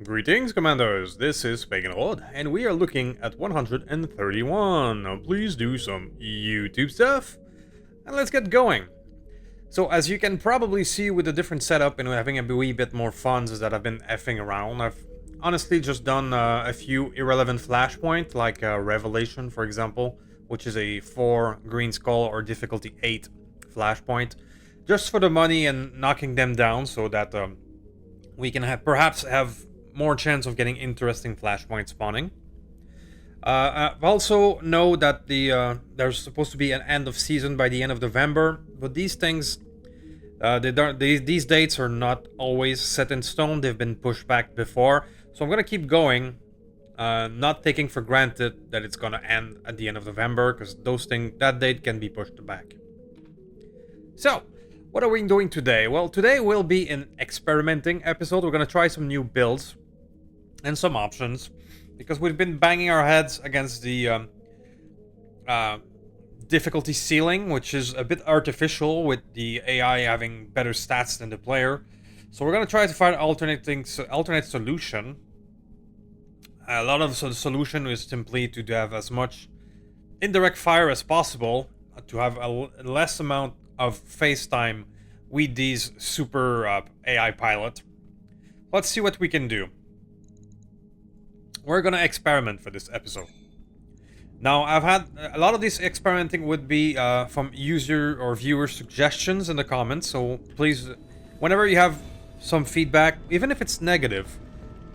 Greetings, Commandos! This is Pagan Horde, and we are looking at 131. Now, please do some YouTube stuff, and let's get going. So, as you can probably see with the different setup and having a wee bit more fun is that I've been effing around. I've honestly just done a few irrelevant flashpoint, like Revelation, for example, which is a 4 green skull or difficulty 8 flashpoint, just for the money and knocking them down so that we can perhaps have more chance of getting interesting flashpoint spawning. I also know that there's supposed to be an end of season by the end of November, but these things, these dates are not always set in stone. They've been pushed back before, so I'm gonna keep going, not taking for granted that it's gonna end at the end of November, because that date can be pushed back. So, what are we doing today? Well, today will be an experimenting episode. We're gonna try some new builds and some options, because we've been banging our heads against the difficulty ceiling, which is a bit artificial with the AI having better stats than the player. So we're gonna try to find alternate solution. A lot of the solution is simply to have as much indirect fire as possible, to have a less amount of face time with these super AI pilot. Let's see what we can do. We're gonna experiment for this episode. Now, I've had a lot of this experimenting would be from user or viewer suggestions in the comments, so please, whenever you have some feedback, even if it's negative,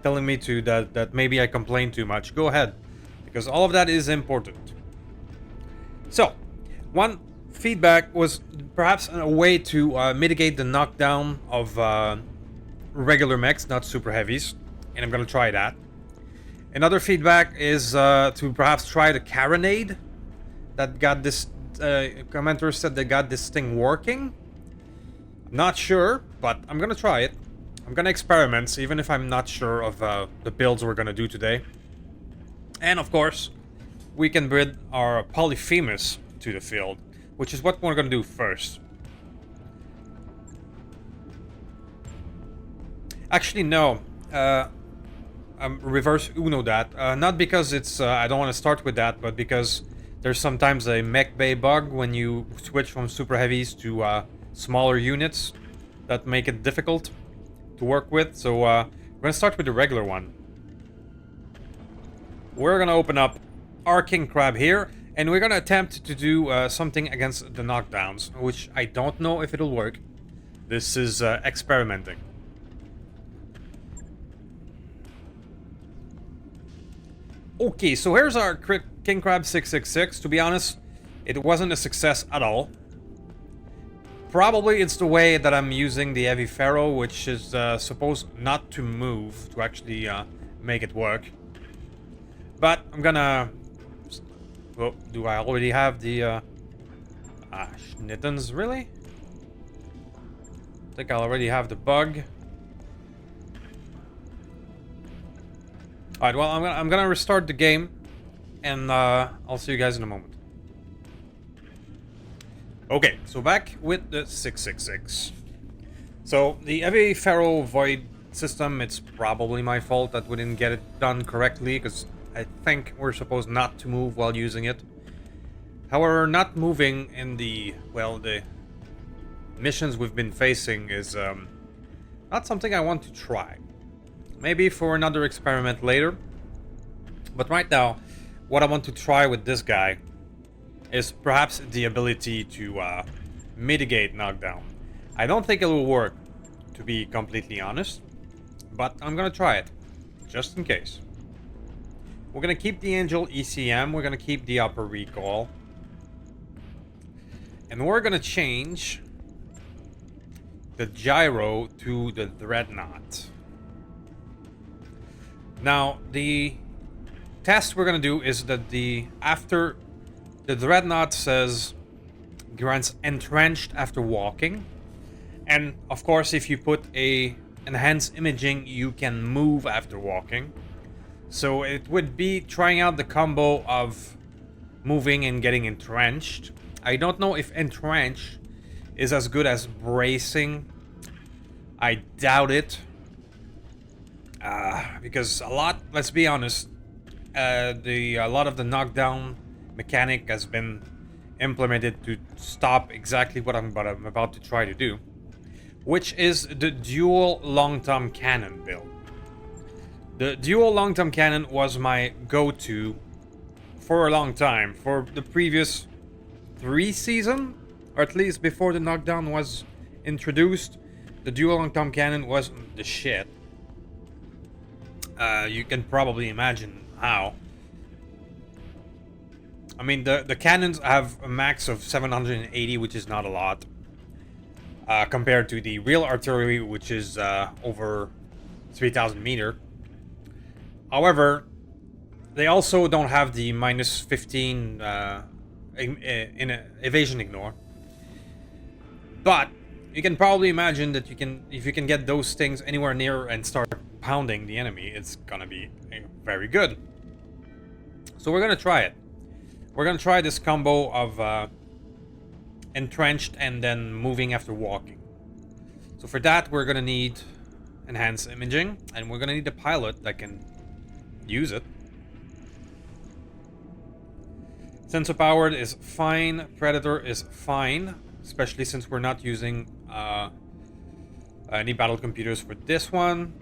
telling me that maybe I complain too much, go ahead, because all of that is important. So, one feedback was perhaps a way to mitigate the knockdown of regular mechs, not super heavies, and I'm gonna try that. Another feedback is to perhaps try the Carade. That got this, commenter said they got this thing working. I'm not sure, but I'm gonna try it. I'm gonna experiment, even if I'm not sure of the builds we're gonna do today. And of course, we can bring our Polyphemus to the field, which is what we're gonna do first. Actually, no. Reverse Uno that. Not because it's I don't want to start with that, but because there's sometimes a mech bay bug when you switch from super heavies to smaller units that make it difficult to work with. So we're gonna start with the regular one. We're gonna open up our King Crab here, and we're gonna attempt to do something against the knockdowns, which I don't know if it'll work. This is experimenting. Okay, so here's our King Crab 666. To be honest, it wasn't a success at all. Probably it's the way that I'm using the Heavy Pharaoh, which is supposed not to move to actually make it work. But I'm gonna... Oh, do I already have the... Schnittens, really? I think I already have the bug. Alright, well, I'm gonna restart the game, and I'll see you guys in a moment. Okay, so back with the 666. So, the Heavy Pharaoh Void system, it's probably my fault that we didn't get it done correctly, because I think we're supposed not to move while using it. However, not moving in the missions we've been facing is not something I want to try. Maybe for another experiment later. But right now, what I want to try with this guy is perhaps the ability to mitigate knockdown. I don't think it will work, to be completely honest. But I'm gonna try it, just in case. We're gonna keep the Angel ECM, we're gonna keep the upper recall. And we're gonna change the gyro to the Dreadnought. Now, the test we're gonna do is that after the Dreadnought says grants entrenched after walking, and of course if you put a enhanced imaging you can move after walking. So it would be trying out the combo of moving and getting entrenched. I don't know if entrench is as good as bracing. I doubt it. Because let's be honest, a lot of the knockdown mechanic has been implemented to stop exactly what I'm about to try to do, which is the dual long-term cannon build. The dual long-term cannon was my go-to for a long time, for the previous 3 seasons, or at least before the knockdown was introduced. The dual long-term cannon was the shit. You can probably imagine how. I mean, the cannons have a max of 780, which is not a lot, compared to the real artillery, which is over 3,000 meter. However, they also don't have the minus 15 in evasion ignore. But you can probably imagine that if you can get those things anywhere near and start pounding the enemy, it's gonna be very good. So we're gonna try it. We're gonna try this combo of entrenched and then moving after walking. So for that, we're gonna need enhanced imaging, and we're gonna need a pilot that can use it. Sensor powered is fine. Predator is fine, especially since we're not using any battle computers for this one.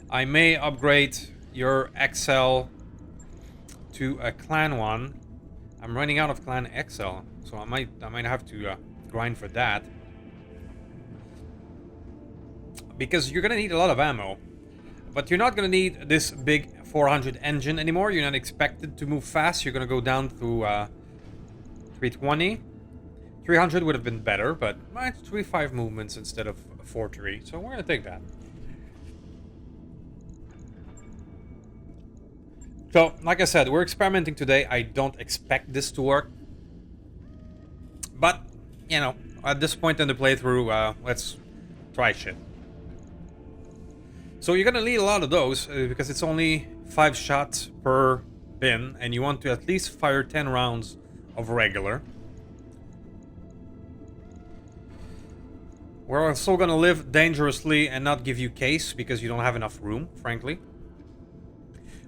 I may upgrade your XL to a clan one. I'm running out of clan XL, so I might have to grind for that, because you're gonna need a lot of ammo, but you're not gonna need this big 400 engine anymore. You're not expected to move fast. You're gonna go down to 320. 300 would have been better, but it's 3.5 movements instead of 4.3, so we're gonna take that. So, like I said, we're experimenting today. I don't expect this to work, but, you know, at this point in the playthrough, let's try shit. So you're gonna need a lot of those, because it's only 5 shots per bin, and you want to at least fire 10 rounds of regular. We're also gonna live dangerously and not give you case, because you don't have enough room, frankly.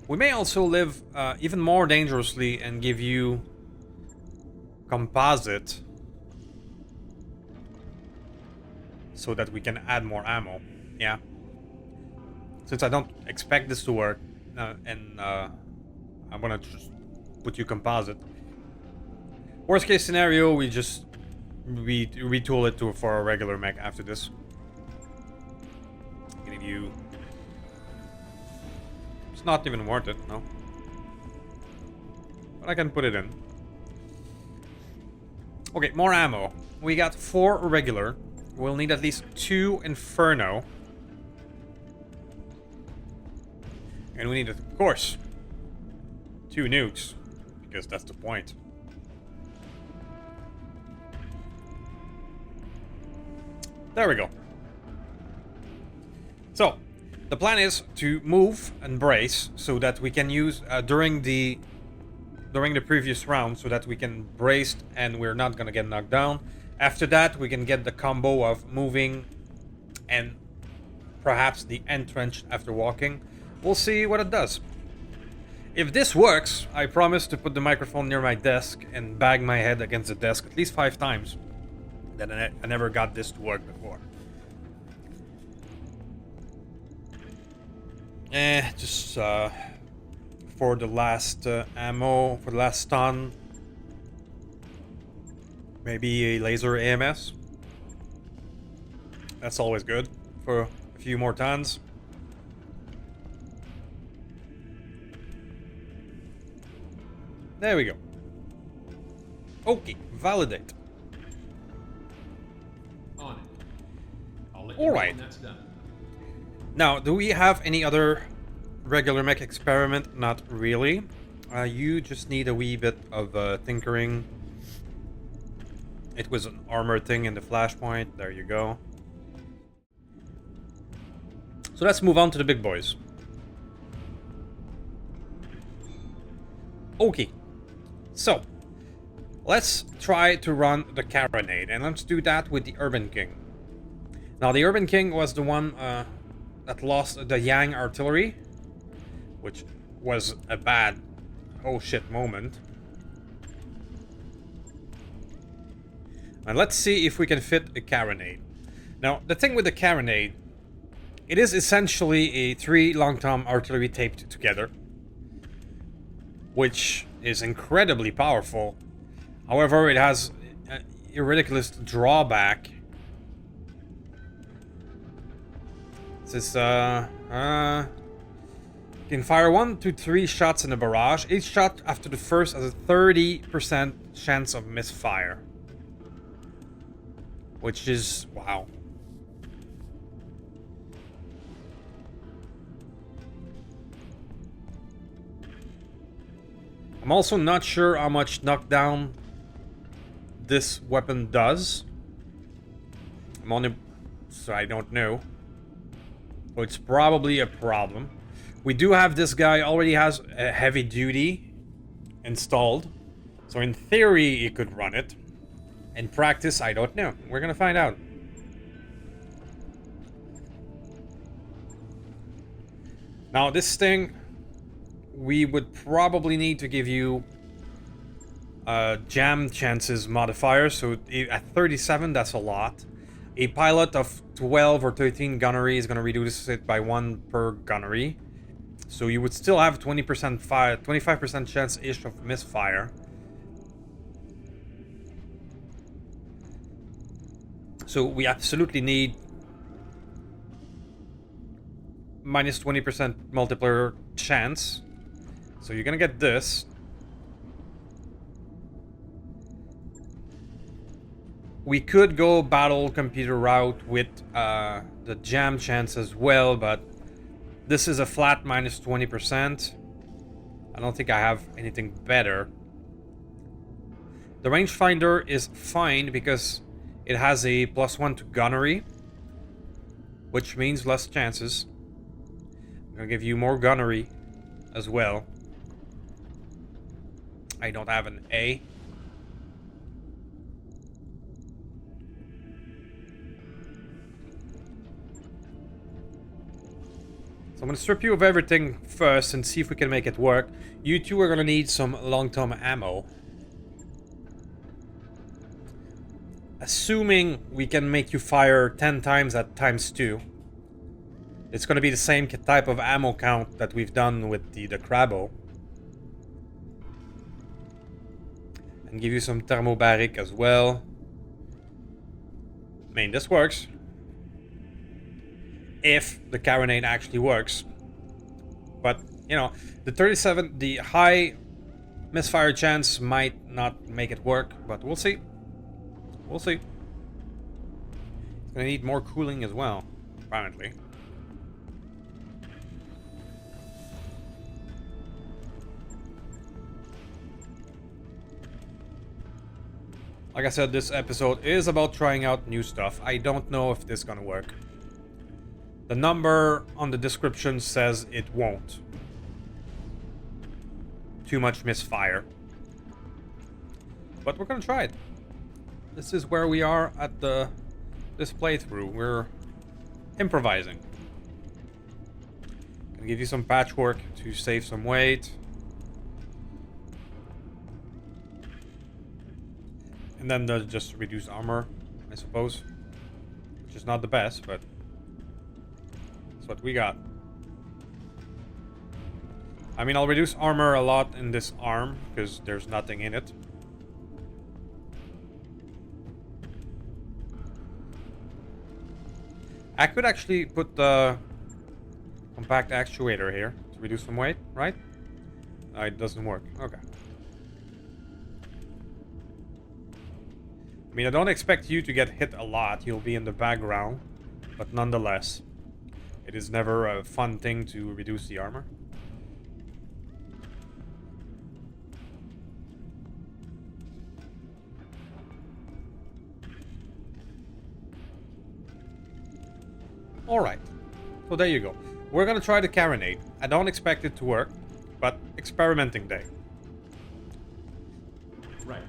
We may also live even more dangerously and give you composite, so that we can add more ammo. Yeah. Since I don't expect this to work, and I'm gonna just put you composite. Worst case scenario, we just retool it for a regular mech after this. Give you. It's not even worth it, no. But I can put it in. Okay, more ammo. We got 4 regular. We'll need at least 2 Inferno. And we need, of course, 2 nukes, because that's the point. There we go. So, the plan is to move and brace so that we can use during the previous round, so that we can brace and we're not gonna get knocked down. After that, we can get the combo of moving and perhaps the entrenched after walking. We'll see what it does. If this works, I promise to put the microphone near my desk and bang my head against the desk at least 5 times. Then I never got this to work before. Just for the last ammo, for the last stun, maybe a laser AMS. That's always good for a few more tons. There we go. Okay, validate. On it. I'll let you know when that's done. Now, do we have any other regular mech experiment? Not really. You just need a wee bit of tinkering. It was an armor thing in the flashpoint. There you go. So let's move on to the big boys. Okay. So, let's try to run the Carade, and let's do that with the Urban King. Now, the Urban King was the one that lost the Yang artillery, which was a bad oh shit moment. And let's see if we can fit a carronade. Now, the thing with the carronade, it is essentially a 3 long-tom artillery taped together, which is incredibly powerful. However, it has a ridiculous drawback. This is, you can fire 1 to 3 shots in a barrage. Each shot after the first has a 30% chance of misfire. Which is, wow. I'm also not sure how much knockdown this weapon does. So I don't know. So it's probably a problem. We do have this guy already has a heavy duty installed. So in theory, he could run it. In practice, I don't know. We're gonna find out. Now, this thing, we would probably need to give you jam chances modifier. So at 37, that's a lot. A pilot of 12 or 13 gunnery is gonna reduce it by 1 per gunnery. So you would still have 20% fire, 25% chance-ish of misfire. So we absolutely need minus 20% multiplier chance. So you're gonna get this. We could go battle computer route with the jam chance as well, but this is a flat minus 20%. I don't think I have anything better. The rangefinder is fine because it has a +1 to gunnery, which means less chances. I'm gonna give you more gunnery as well. I don't have an A. So I'm gonna strip you of everything first and see if we can make it work. You two are gonna need some long-term ammo. Assuming we can make you fire 10 times at ×2. It's going to be the same type of ammo count that we've done with the Crabbo. And give you some thermobaric as well. I mean, this works. If the carronade actually works. But, you know, the high misfire chance might not make it work, but we'll see. We'll see. It's gonna need more cooling as well, apparently. Like I said, this episode is about trying out new stuff. I don't know if this is gonna work. The number on the description says it won't. Too much misfire. But we're gonna try it. This is where we are at this playthrough. We're improvising. Gonna give you some patchwork to save some weight. And then just reduce armor, I suppose. Which is not the best, but that's what we got. I mean, I'll reduce armor a lot in this arm, because there's nothing in it. I could actually put the compact actuator here to reduce some weight, right? It doesn't work. Okay. I mean, I don't expect you to get hit a lot. You'll be in the background. But nonetheless, it is never a fun thing to reduce the armor. Alright, so there you go. We're gonna try the carronade. I don't expect it to work, but experimenting day. Right.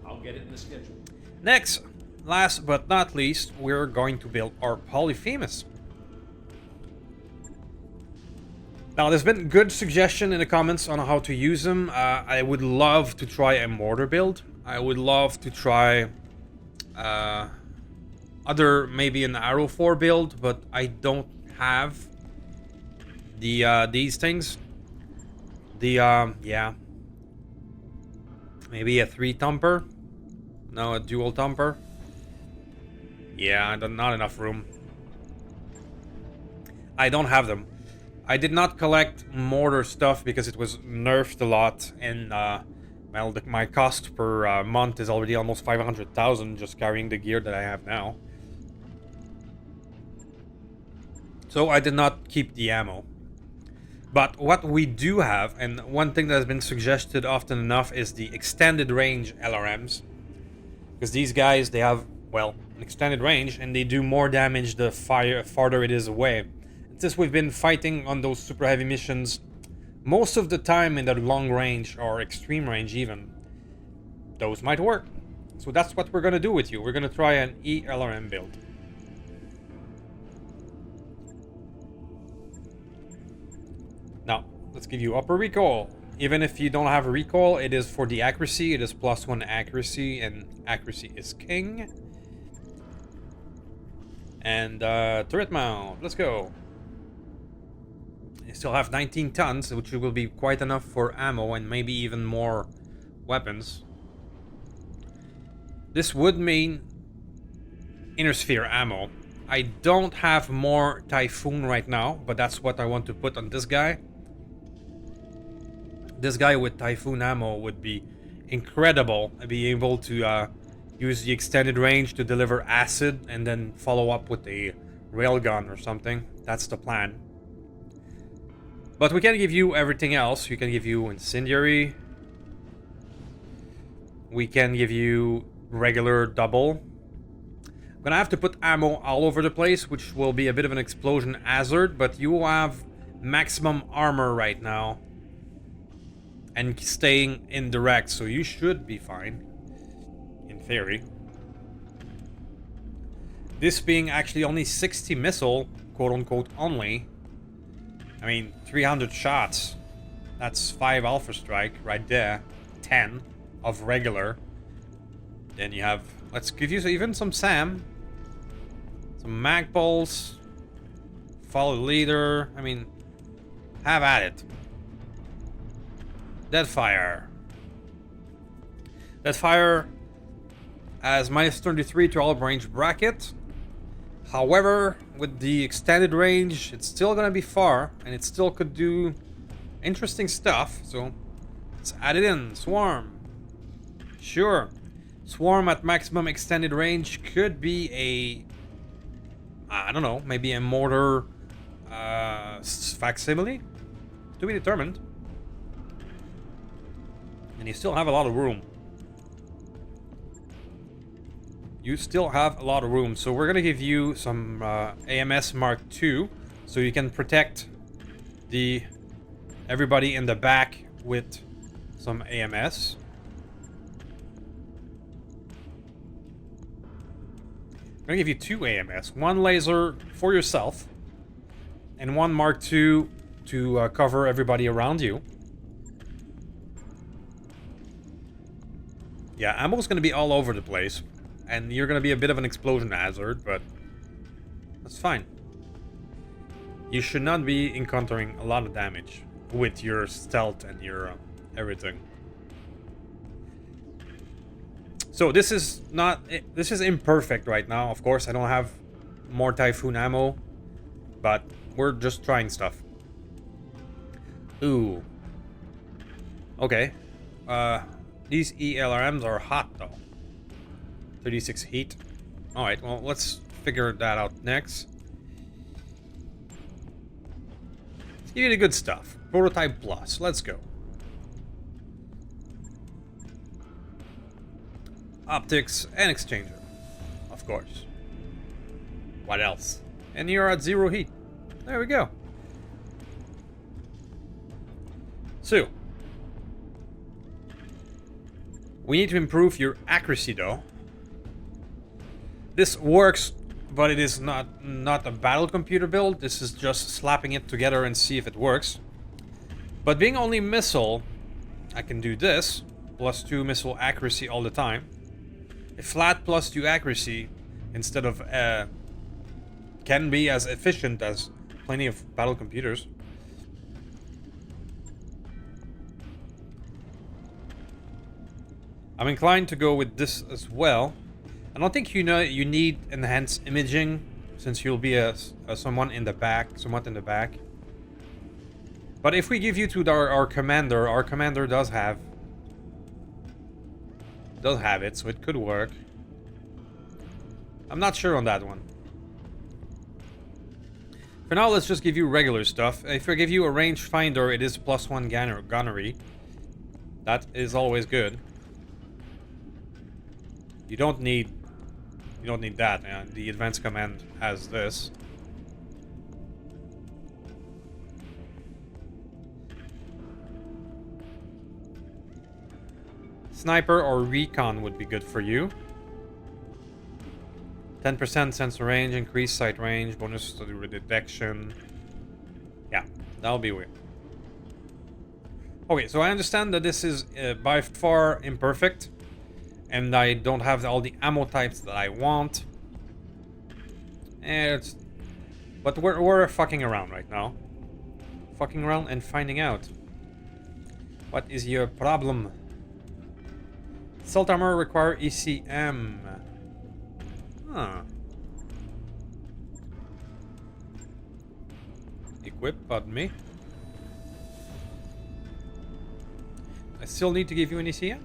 I'll get it in the schedule. Next, last but not least, we're going to build our Polyphemus. Now, there's been good suggestion in the comments on how to use them. I would love to try a mortar build. I would love to try maybe an arrow 4 build, but I don't have these things. Yeah. Maybe a 3 thumper? No, a dual thumper? Yeah, not enough room. I don't have them. I did not collect mortar stuff because it was nerfed a lot, and well, my cost per month is already almost 500,000 just carrying the gear that I have now. So I did not keep the ammo. But what we do have, and one thing that has been suggested often enough, is the extended range LRMs. Because these guys, they have, well, an extended range, and they do more damage the farther it is away. Since we've been fighting on those super heavy missions most of the time in the long range, or extreme range even, those might work. So that's what we're going to do with you. We're going to try an ELRM build. Now, let's give you upper recoil. Even if you don't have a recoil, it is for the accuracy. It is +1 accuracy, and accuracy is king. And turret mount. Let's go. You still have 19 tons, which will be quite enough for ammo and maybe even more weapons. This would mean inner sphere ammo. I don't have more Typhoon right now, but that's what I want to put on this guy. This guy with Typhoon ammo would be incredible. I'd be able to use the extended range to deliver acid and then follow up with a railgun or something. That's the plan. But we can give you everything else. We can give you incendiary. We can give you regular double. I'm gonna have to put ammo all over the place, which will be a bit of an explosion hazard, but you have maximum armor right now. And staying indirect, so you should be fine. In theory. This being actually only 60 missile, quote-unquote only. I mean, 300 shots. That's 5 Alpha Strike right there. 10 of regular. Then you have... Let's give you even some SAM. Some mag pulse. Follow the leader. I mean, have at it. Deadfire. Deadfire has -33 to all range bracket. However, with the extended range, it's still gonna be far, and it still could do interesting stuff. So let's add it in. Swarm. Sure. Swarm at maximum extended range could be a... I don't know, maybe a mortar facsimile? To be determined. And you still have a lot of room. You still have a lot of room. So we're going to give you some AMS Mark II. So you can protect everybody in the back with some AMS. I'm going to give you 2 AMS. One laser for yourself. And one Mark II to cover everybody around you. Yeah, ammo's going to be all over the place. And you're going to be a bit of an explosion hazard, but that's fine. You should not be encountering a lot of damage with your stealth and your everything. So this is imperfect right now. Of course, I don't have more Typhoon ammo, but we're just trying stuff. Ooh. Okay. These ELRMs are hot though. 36 heat. Alright, well, let's figure that out next. Let's give you the good stuff. Prototype Plus. Let's go. Optics and exchanger. Of course. What else? And you're at 0 heat. There we go. So. We need to improve your accuracy though. This works but it is not a battle computer build. This is just slapping it together and see if it works. But being only missile, I can do this, +2 missile accuracy all the time. A flat +2 accuracy instead of can be as efficient as plenty of battle computers. I'm inclined to go with this as well. I don't think you need enhanced imaging, since you'll be someone in the back, somewhat in the back. But if we give you to our commander does have it, so it could work. I'm not sure on that one. For now, let's just give you regular stuff. If I give you a rangefinder, it is +1 gunnery. That is always good. You don't need that. The advanced command has this. Sniper or recon would be good for you. 10% sensor range, increased sight range, bonus to the detection. Yeah, that'll be weird. Okay, so I understand that this is by far imperfect, and I don't have all the ammo types that I want. But we're fucking around right now. Fucking around and finding out. What is your problem? Assault armor require ECM. Huh. Equip, pardon me. I still need to give you an ECM?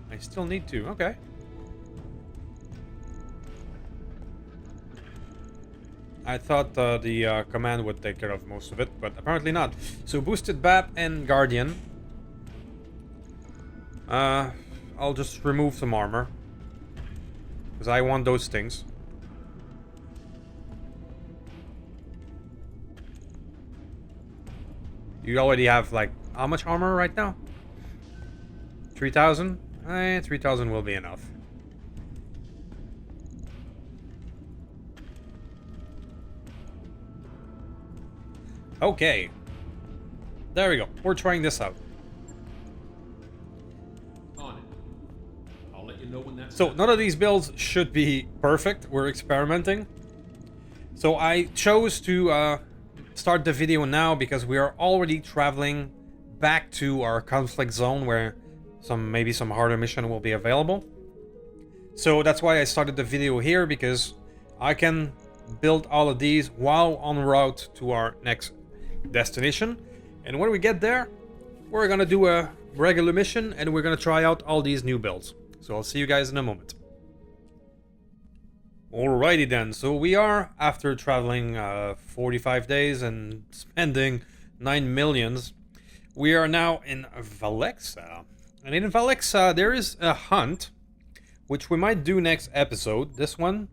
I still need to, okay. I thought the command would take care of most of it, but apparently not. So boosted BAP and Guardian. I'll just remove some armor, because I want those things. You already have, like, how much armor right now? 3,000? 3,000 will be enough. Okay. There we go. We're trying this out. On it. I'll let you know when that's So done. none of these builds should be perfect. We're experimenting. So I chose to start the video now because we are already traveling back to our conflict zone where maybe some harder mission will be available. So that's why I started the video here, because I can build all of these while en route to our next destination. And when we get there, we're gonna do a regular mission and we're gonna try out all these new builds. So I'll see you guys in a moment. Alrighty then, so we are, after traveling 45 days and spending 9 millions, we are now in Valexa. And in Valexa, there is a hunt, which we might do next episode, this one.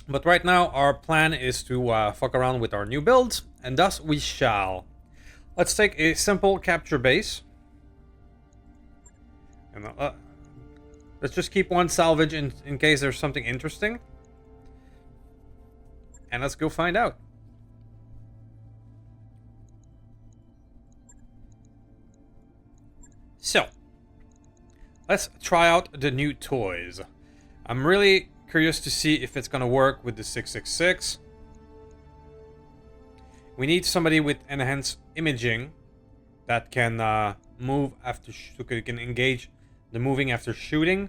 But right now, our plan is to fuck around with our new builds, and thus we shall. Let's take a simple capture base. And let's just keep one salvage in case there's something interesting. And let's go find out. So, let's try out the new toys. I'm really curious to see if it's gonna work with the 666. We need somebody with enhanced imaging that can move after can engage the moving after shooting.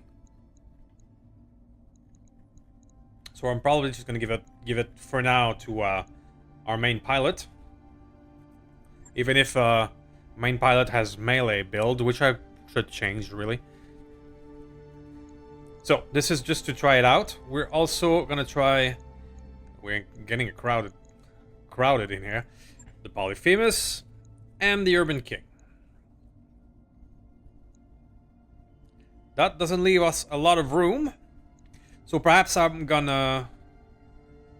So I'm probably just gonna give it for now to our main pilot, even if main pilot has melee build, which I should change really. So this is just to try it out. We're also gonna try. We're getting crowded in here. The Polyphemus and the Urban King. That doesn't leave us a lot of room. So perhaps I'm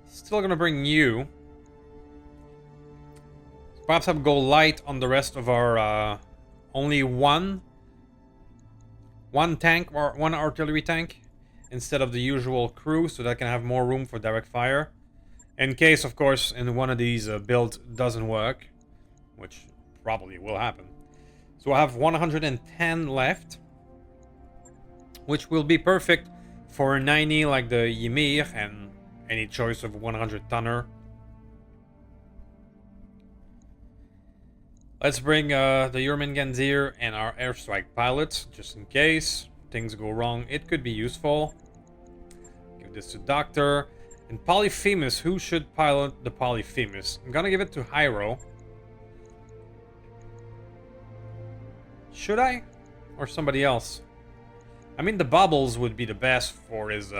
still gonna bring you. Perhaps I'll go light on the rest of our only one tank or one artillery tank, instead of the usual crew, so that I can have more room for direct fire. In case, of course, in one of these builds doesn't work, which probably will happen. So I have 110 left, which will be perfect for 90 like the Ymir and any choice of 100 tonner. Let's bring the Jurmengandir and our airstrike pilots, just in case things go wrong. It could be useful. Give this to Doctor. And Polyphemus, who should pilot the Polyphemus? I'm gonna give it to Hyro. Should I? Or somebody else? I mean, the bubbles would be the best for his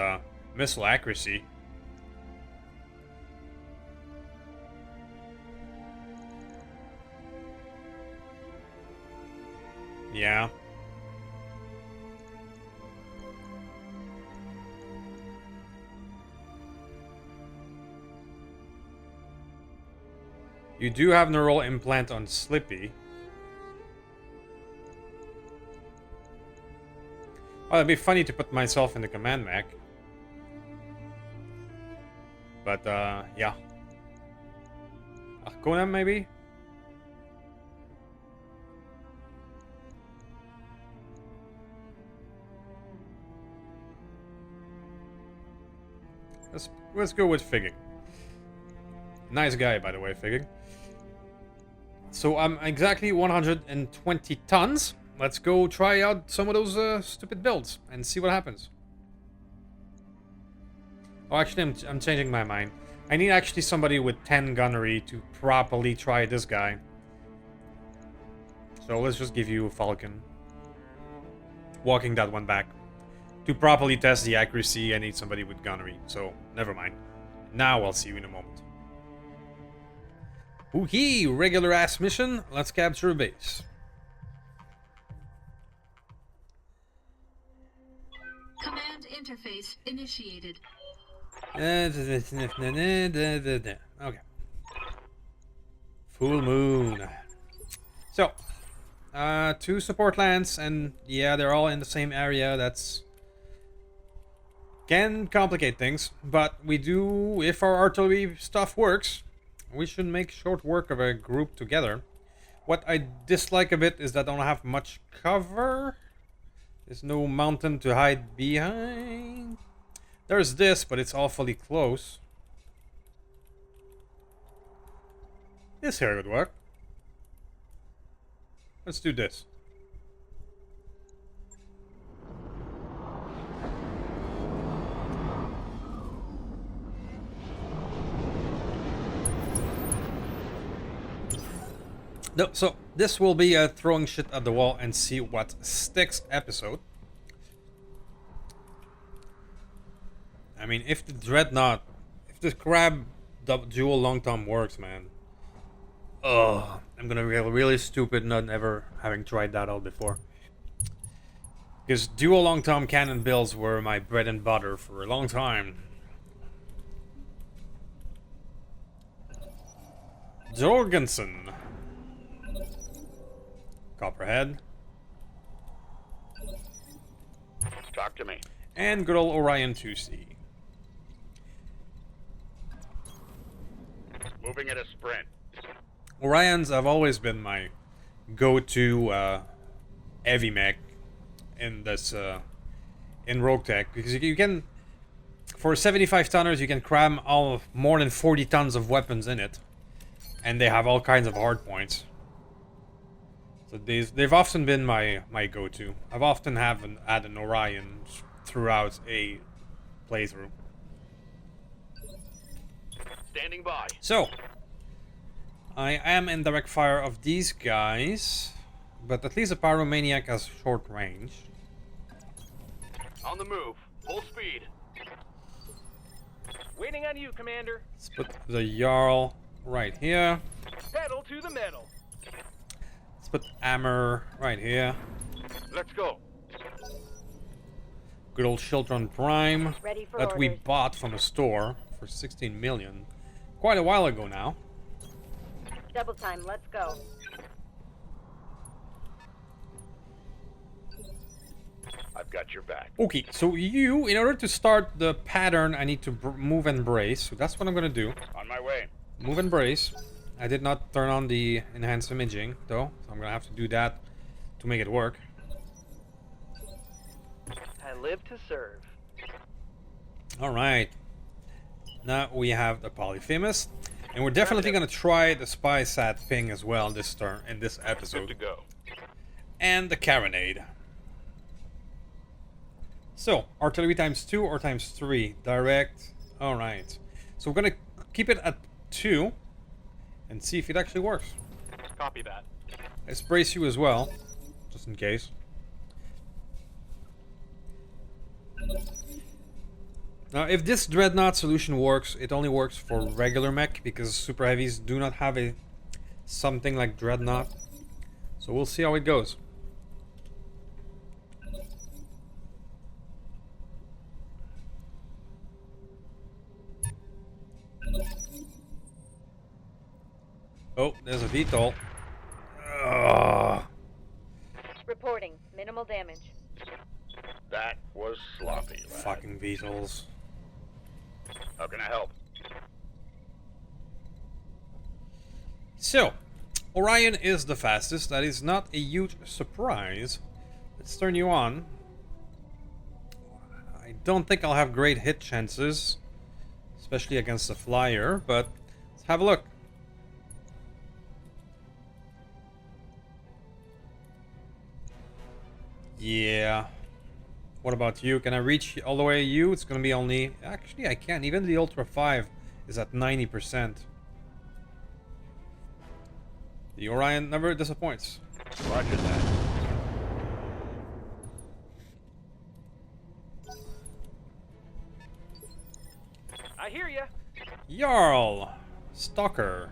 missile accuracy. Yeah. You do have neural implant on Slippy. Well, it'd be funny to put myself in the command mech. But, yeah. Arcona, maybe? Let's go with Figging. Nice guy, by the way, Figging. So I'm exactly 120 tons. Let's go try out some of those stupid builds and see what happens. Oh, actually, I'm changing my mind. I need actually somebody with 10 gunnery to properly try this guy. So let's just give you a Falcon. Walking that one back. To properly test the accuracy, I need somebody with gunnery. So, never mind. Now I'll see you in a moment. Okay, regular ass mission. Let's capture a base. Command interface initiated. Okay. Full moon. So, 2 support lands, and yeah, they're all in the same area. That's can complicate things, but we do, if our artillery stuff works, we should make short work of a group together. What I dislike a bit is that I don't have much cover. There's no mountain to hide behind. There's this, but it's awfully close. This here would work. Let's do this. No, so this will be a throwing shit at the wall and see what sticks episode. I mean, if the Dreadnought, if the Crab dual long tom works, man. Oh, I'm gonna feel really stupid not ever having tried that out before. Because dual long tom cannon builds were my bread and butter for a long time. Jorgensen. Copperhead. Talk to me. And good old Orion 2C. Moving at a sprint. Orions have always been my go-to heavy mech in this in Roguetech, because you can, for 75 tonners, you can cram more than 40 tons of weapons in it, and they have all kinds of hard points. So they've often been my go-to. I've often had an Orion throughout a playthrough. Standing by. So, I am in direct fire of these guys, but at least the Pyromaniac has short range. On the move. Full speed. Waiting on you, Commander. Let's put the Jarl right here. Pedal to the metal. Let's put Hammer right here. Let's go. Good old Shiltron Prime Ready for that we orders. bought from a store for 16 million. Quite a while ago now. Double time, let's go. I've got your back. Okay, so you, in order to start the pattern, I need to move and brace. So that's what I'm gonna do. On my way. Move and brace. I did not turn on the enhanced imaging, though. So I'm gonna have to do that to make it work. I live to serve. Alright. Now we have the Polyphemus. And we're definitely gonna try the spy sat ping as well this turn, in this Good to episode. go. And the Carade. So, artillery times 2 or times 3? Direct. Alright. So we're gonna keep it at 2 and see if it actually works. Copy that. Let's brace you as well, just in case. Now, if this Dreadnought solution works, it only works for regular mech, because Super Heavies do not have a something like Dreadnought. So we'll see how it goes. Oh, there's a VTOL. Ugh. Reporting. Minimal damage. That was sloppy, lad. Fucking VTOLs. How can I help? So, Orion is the fastest. That is not a huge surprise. Let's turn you on. I don't think I'll have great hit chances, especially against the flyer, but let's have a look. Yeah. What about you? Can I reach all the way you? It's gonna be only... Actually, I can't. Even the Ultra 5 is at 90%. The Orion never disappoints. Roger that. I hear ya. Jarl! Stalker.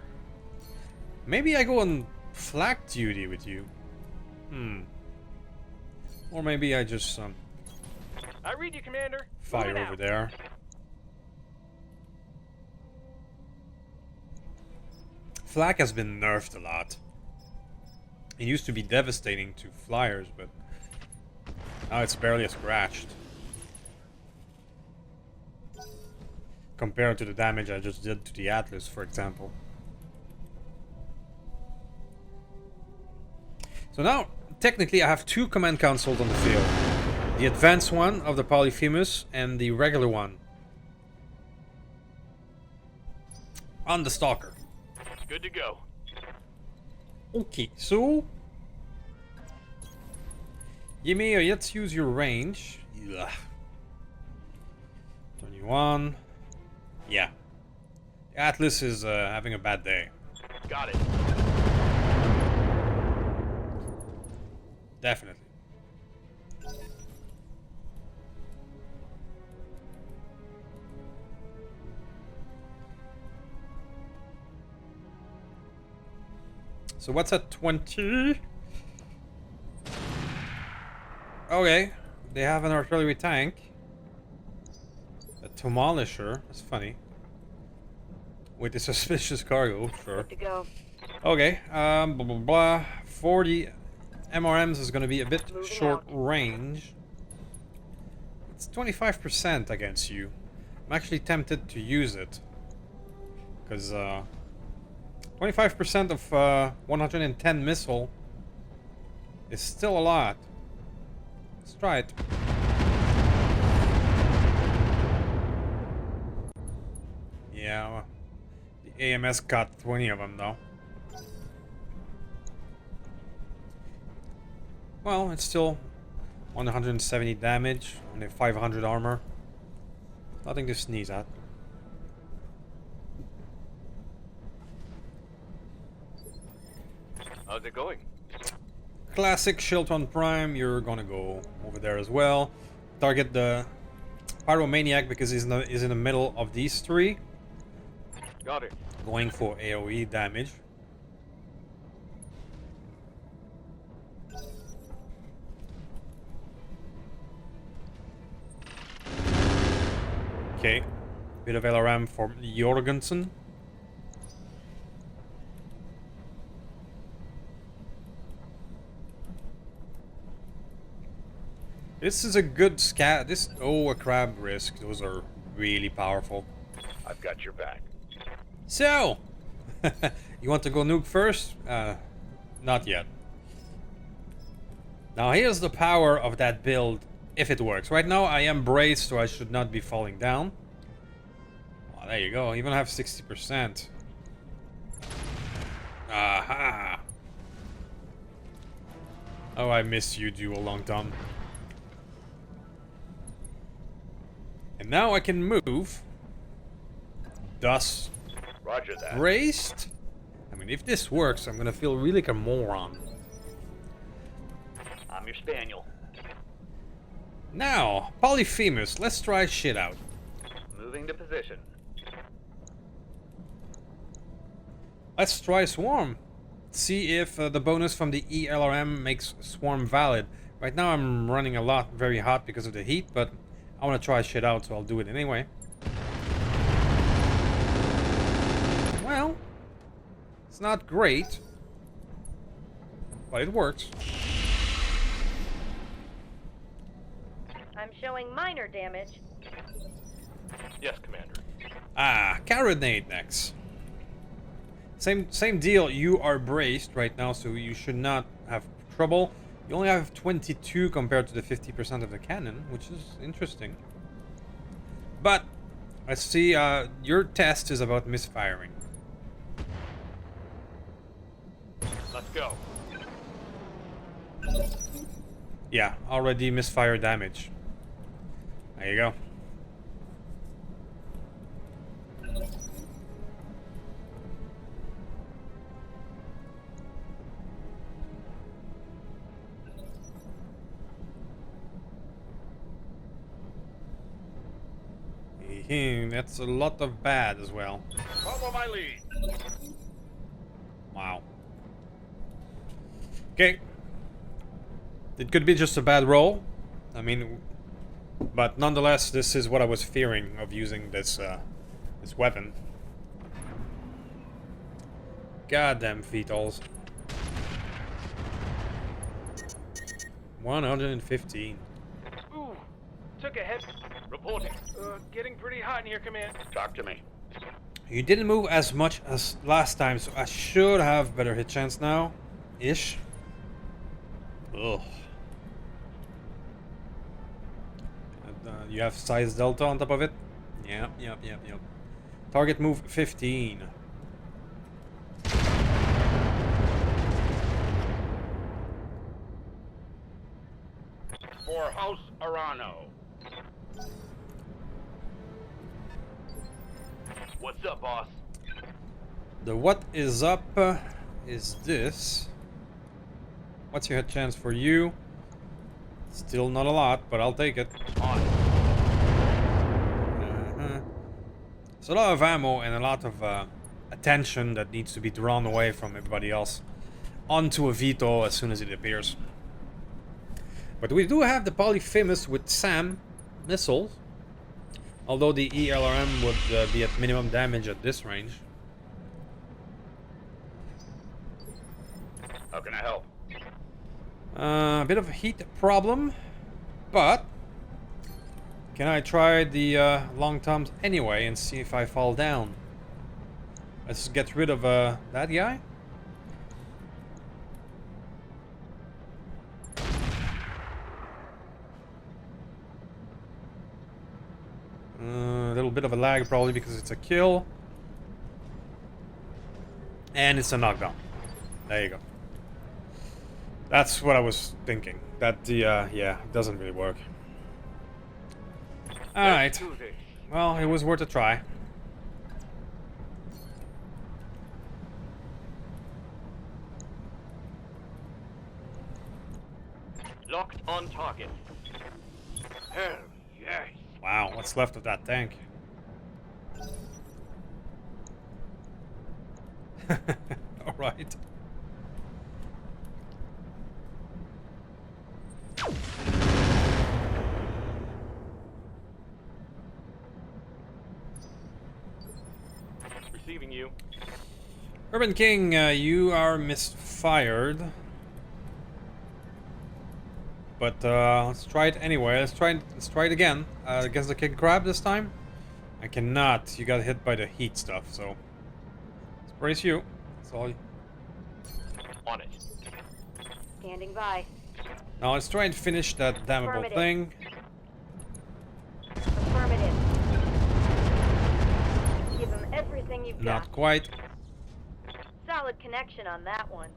Maybe I go on flak duty with you. Or maybe I just I read you, Commander. fire Moving over out. there. Flak has been nerfed a lot. It used to be devastating to flyers, but now it's barely a scratched. Compared to the damage I just did to the Atlas, for example. So now, technically, I have two command consoles on the field. The advanced one of the Polyphemus and the regular one on the Stalker. Good to go. Okay, so... Yimei, let's use your range. Ugh. Turn you on. Yeah. The Atlas is having a bad day. Got it. Definitely. So what's at 20? Okay, they have an artillery tank. A Demolisher, that's funny. With the suspicious cargo, sure. Good to go. Okay, blah blah blah. 40 MRMs is gonna be a bit Moving short out. range. It's 25% against you. I'm actually tempted to use it. Because 25% of 110 missile is still a lot. Let's try it. Yeah, well, the AMS got 20 of them though. Well, it's still 170 damage, only 500 armor. Nothing to sneeze at. How's it going? Classic Shilton Prime, you're gonna go over there as well. Target the Pyromaniac because he's in the middle of these three. Got it. Going for AoE damage. Okay. Bit of LRM for Jorgensen. This is a good scat. This... Oh, a crab risk. Those are really powerful. I've got your back. So, you want to go nuke first? Not yet. Now here's the power of that build, if it works. Right now I am braced, so I should not be falling down. Oh, there you go. Even have 60%. Aha! Oh, I miss you, Dual Long Tom. And now I can move. Thus, Roger that. braced. I mean, if this works, I'm gonna feel really like a moron. I'm your spaniel. Now, Polyphemus, let's try shit out. Moving to position. Let's try Swarm. See if the bonus from the ELRM makes Swarm valid. Right now I'm running a lot, very hot because of the heat, but I want to try shit out, so I'll do it anyway. Well, it's not great, but it works. I'm showing minor damage. Yes, Commander. Ah, Carade next. Same deal. You are braced right now, so you should not have trouble. You only have 22 compared to the 50% of the cannon, which is interesting. But I see your test is about misfiring. Let's go. Yeah, already misfire damage. There you go. That's a lot of bad as well. Follow my lead. Wow. Okay. It could be just a bad roll. I mean, but nonetheless, this is what I was fearing of using this this weapon. Goddamn fetals. 115. Ooh, took a hit. Reporting. Getting pretty hot in here, Command. Talk to me. You didn't move as much as last time, so I should have better hit chance now. Ish. Ugh. And, you have size delta on top of it? Yep. Target move 15. For House Arano. What's up, boss? The what is up is this. What's your hit chance for you? Still not a lot, but I'll take it. On. It's a lot of ammo and a lot of attention that needs to be drawn away from everybody else onto a veto as soon as it appears. But we do have the Polyphemus with SAM missiles, although the ELRM would be at minimum damage at this range. How can I help? A bit of a heat problem, but can I try the long toms anyway and see if I fall down? Let's get rid of that guy. A little bit of a lag probably because it's a kill. And it's a knockdown. There you go. That's what I was thinking. That yeah, it doesn't really work. Alright. Well, it was worth a try. Locked on target. Hell yes. Wow, what's left of that tank? Alright. Receiving you. Urban King, you are misfired. But let's try it anyway. Let's try it again against the king crab this time. I cannot. You got hit by the heat stuff, so let's brace you. That's all. On it. Standing by. Now let's try and finish that damnable Affirmative. thing. Affirmative. Give them everything you've Not got. quite. Solid connection on that one.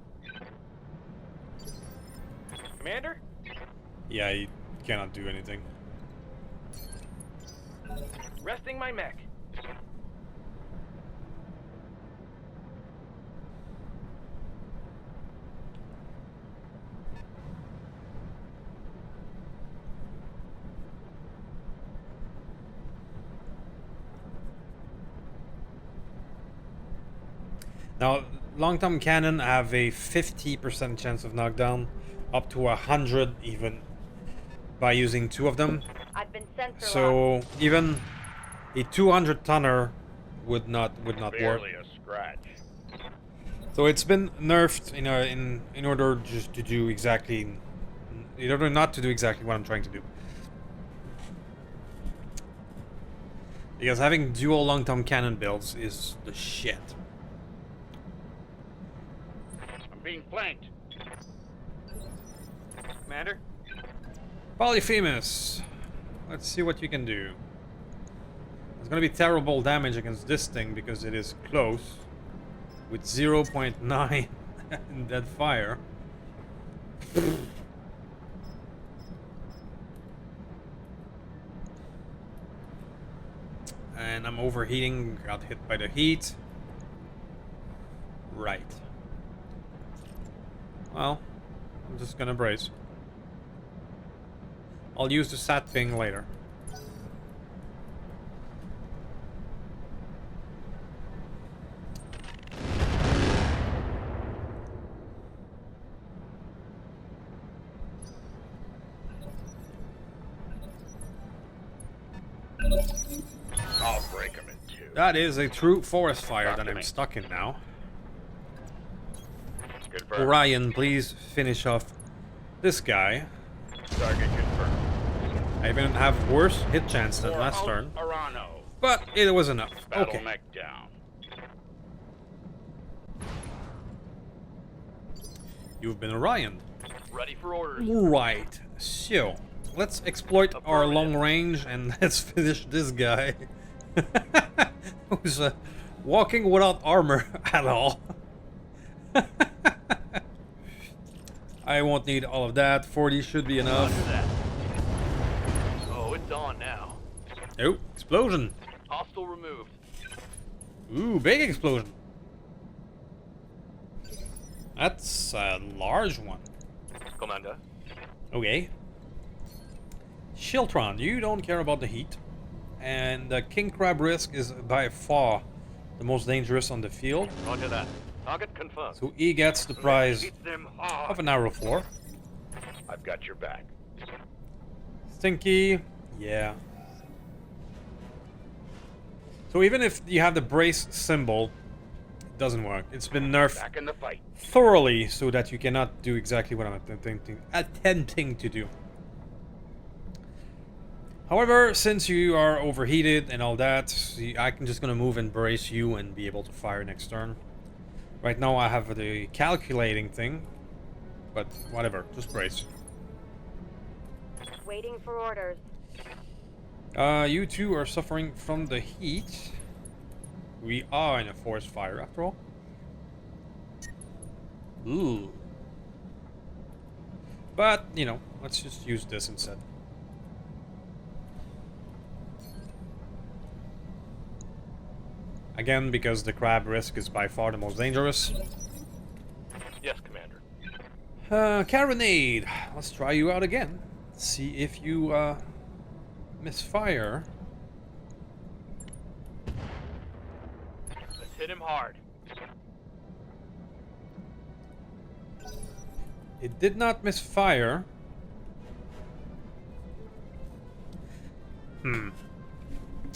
Commander? Yeah, you cannot do anything. Resting my mech. Now, long-term cannon have a 50% chance of knockdown, up to 100 even, by using 2 of them. I've been sensor locked. So even a 200 tonner would not work. Barely a scratch. So it's been nerfed in order just to do exactly, in order not to do exactly what I'm trying to do. Because having dual long-term cannon builds is the shit. I'm being flanked. Commander? Polyphemus, let's see what you can do. It's gonna be terrible damage against this thing because it is close, with 0.9 in dead fire. And I'm overheating, got hit by the heat. Right. Well, I'm just gonna brace. I'll use the sat ping later. I'll break him in two. That is a true forest fire Talk that to I'm me. stuck in now. Confirmed. Orion, please finish off this guy. Target confirmed. I even have worse hit chance than last turn, Arano. but it was enough. Battle Okay. mech down. You've been Orion. Ready for orders. Right. So, let's exploit our Affirmative. long range and let's finish this guy. Who's walking without armor at all. I won't need all of that. 40 should be enough. Roger that. Oh, it's on now. Oh, explosion. Hostile removed. Ooh, big explosion. That's a large one. Commander. Okay. Shiltron, you don't care about the heat. And the King Crab Risk is by far the most dangerous on the field. Roger that. Target confirmed. So he gets the prize Hit them hard. of an arrow floor. I've got your back. Stinky, yeah. So even if you have the brace symbol, it doesn't work. It's been nerfed Back in the fight. thoroughly so that you cannot do exactly what I'm attempting to do. However, since you are overheated and all that, I'm just gonna move and brace you and be able to fire next turn. Right now I have the calculating thing, but whatever, just brace. Waiting for orders. You two are suffering from the heat. We are in a forest fire after all. Ooh. But, you know, let's just use this instead. Again, because the crab risk is by far the most dangerous. Yes, Commander. Carade, let's try you out again. See if you, misfire. Let's hit him hard. It did not misfire. I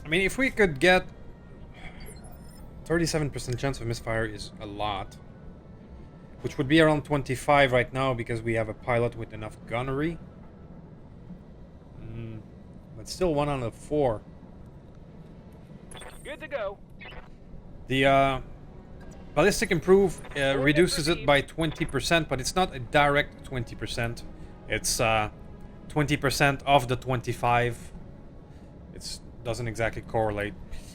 mean, if we could get 37% chance of misfire is a lot. Which would be around 25 right now because we have a pilot with enough gunnery. but still 1 out of 4. Good to go. The ballistic improve reduces it by 20%, but it's not a direct 20%. It's 20% of the 25. It doesn't exactly correlate.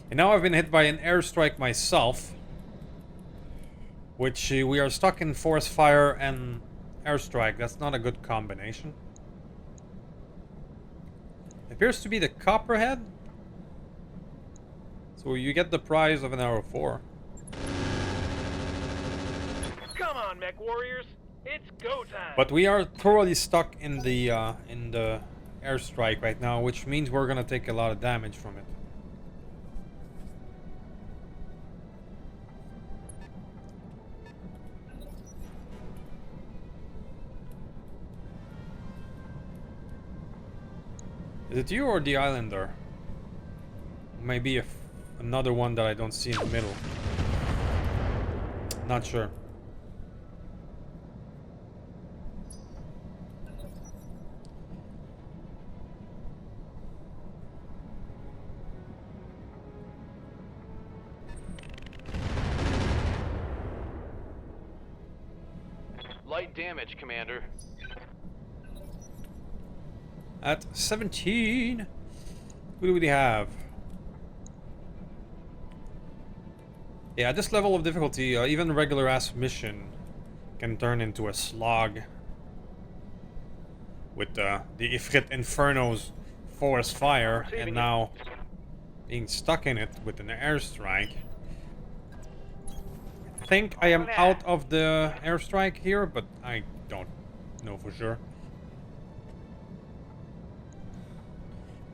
And now I've been hit by an airstrike myself, which we are stuck in forest fire and airstrike. That's not a good combination. Appears to be the copperhead. So you get the prize of an hour 4. Come on, mech warriors. It's go time. But we are thoroughly stuck in the airstrike right now, which means we're gonna take a lot of damage from it. Is it you or the islander? Maybe another one that I don't see in the middle. Not sure. Light damage, Commander. At 17, who do we have? Yeah, at this level of difficulty, even regular ass mission can turn into a slog. With the Ifrit Inferno's forest fire, and now being stuck in it with an airstrike. I think I am out of the airstrike here, but I don't know for sure.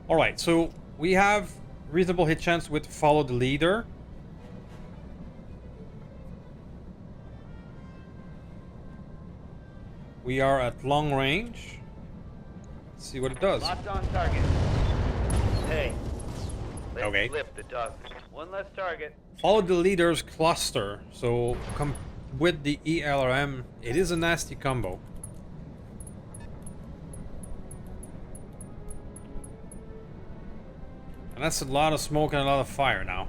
Alright, so we have reasonable hit chance with follow the leader. We are at long range. Let's see what it does. Locked on target. Hey. Let's Okay. flip the dog. One less target. Follow the leader's cluster. So come with the ELRM. It is a nasty combo. And that's a lot of smoke and a lot of fire now.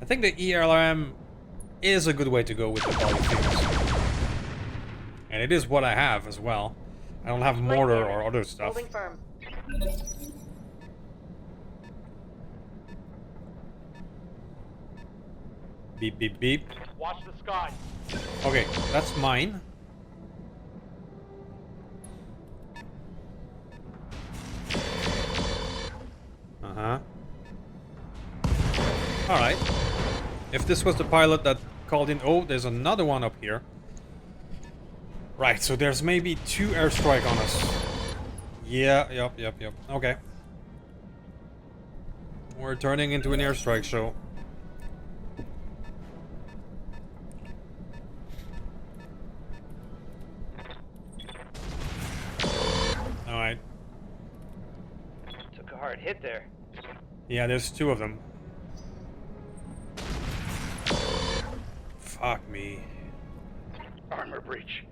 I think the ELRM is a good way to go with the Polyphemus. And it is what I have as well. I don't have mortar or other stuff. Holding firm. Beep, beep, beep. Watch the sky. Okay, that's mine. Uh-huh. Alright. If this was the pilot that called in... Oh, there's another one up here. Right, so there's maybe 2 airstrike on us. Yeah, yep. Okay. We're turning into an airstrike show. Alright. Took a hard hit there. Yeah, there's 2 of them. Fuck me. Armor breach.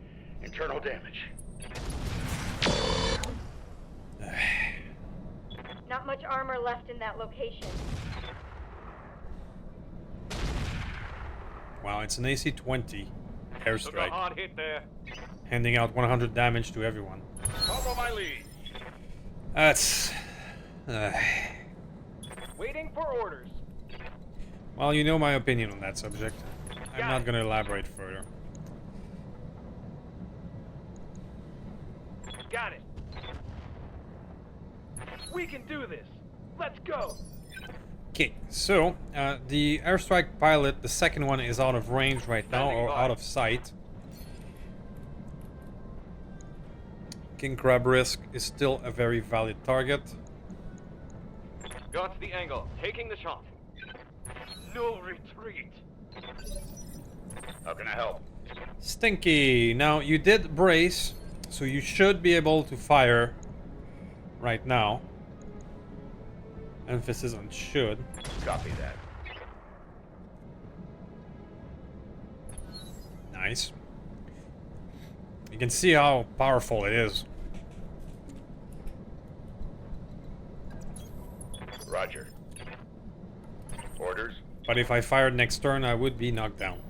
Internal damage. Not much armor left in that location. Wow, it's an AC-20 Took a airstrike, hard hit there. handing out 100 damage to everyone. Follow my lead. That's... Waiting for orders. Well, you know my opinion on that subject. I'm Got not it. gonna elaborate further. Got it. We can do this. Let's go. Okay, so, the airstrike pilot, the second one, is out of range right now, Standing or by. out of sight. King Crab Risk is still a very valid target. Got the angle. Taking the shot. No retreat. How can I help? Stinky! Now, you did brace, so you should be able to fire right now. Emphasis on should. Copy that. Nice. You can see how powerful it is. Roger. Orders? But if I fired next turn, I would be knocked down.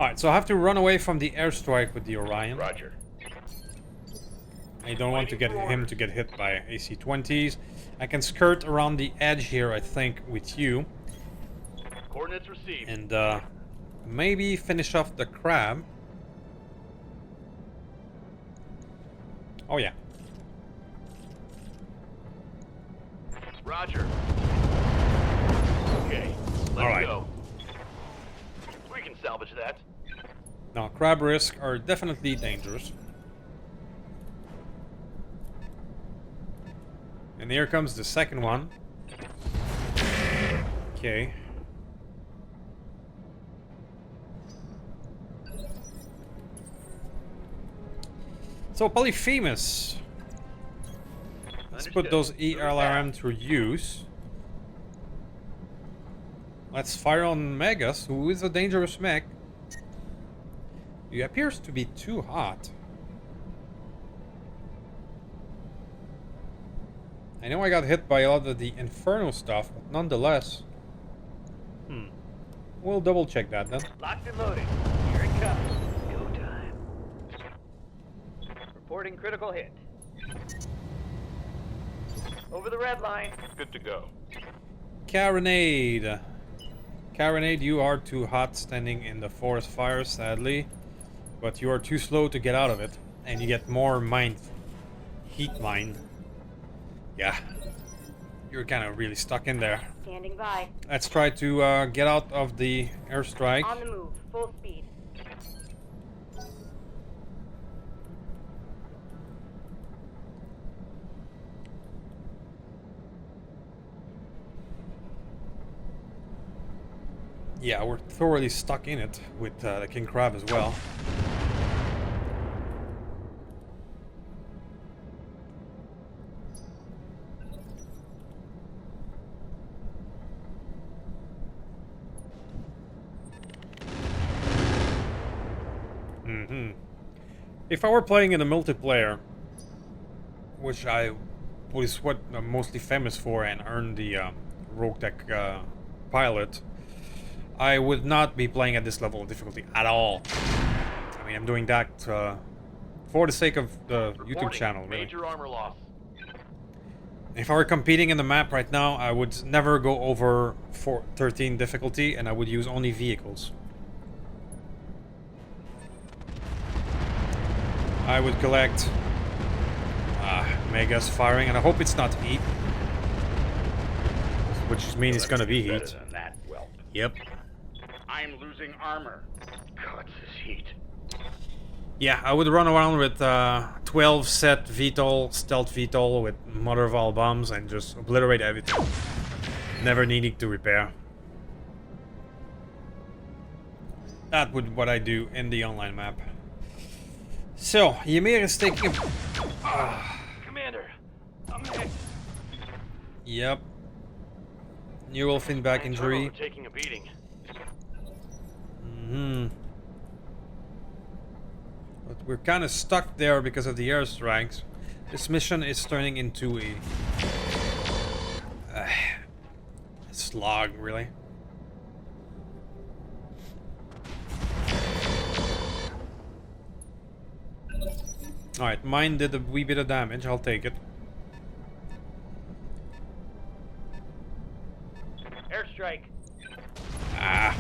Alright, so I have to run away from the airstrike with the Orion. Roger. I don't want to get him to get hit by AC-20s. I can skirt around the edge here, I think, with you. Coordinates received. And maybe finish off the crab. Oh yeah. Roger. Okay, let's Alright. go. We can salvage that. Now, crab risk are definitely dangerous. And here comes the second one. Okay. So, Polyphemus. Let's put those ELRM to use. Let's fire on Megas, who is a dangerous mech. He appears to be too hot. I know I got hit by a lot of the Inferno stuff, but nonetheless. We'll double check that then. Locked and loaded. Here it comes. Go time. Reporting critical hit. Over the red line. Good to go. Carade. Carade, you are too hot standing in the forest fire, sadly. But you are too slow to get out of it. And you get more heat mine. Yeah. You're kind of really stuck in there. Standing by. Let's try to get out of the airstrike. On the move. Full speed. Yeah, we're thoroughly stuck in it with the King Crab as well. If I were playing in a multiplayer, which was what I'm mostly famous for and earned the Roguetech pilot, I would not be playing at this level of difficulty at all. I mean, I'm doing that for the sake of the YouTube channel, really. Major armor loss. If I were competing in the map right now, I would never go over 13 difficulty, and I would use only vehicles. I would collect Megas firing, and I hope it's not heat. Which means it's gonna be heat. Better than that, whelp. Yep. I'm losing armor. God, this heat. Yeah, I would run around with 12 set VTOL, stealth VTOL with mother of all bombs and just obliterate everything. Never needing to repair. That would what I do in the online map. So, Ymir is taking Commander, I'm hit. Yep. Neural fin back injury. We're taking a beating. But we're kind of stuck there because of the airstrikes. This mission is turning into a slog, really. Alright, mine did a wee bit of damage, I'll take it. Airstrike. Ah.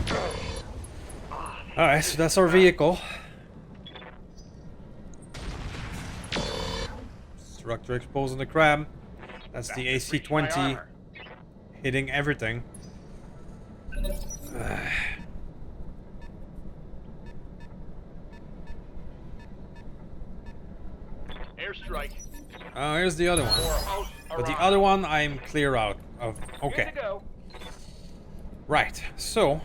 Alright, so that's our vehicle. Structure exposing the crab. That's the AC-20 hitting everything. Airstrike. Here's the other one. But the other one I'm clear out of. Okay. Good to go. Right, so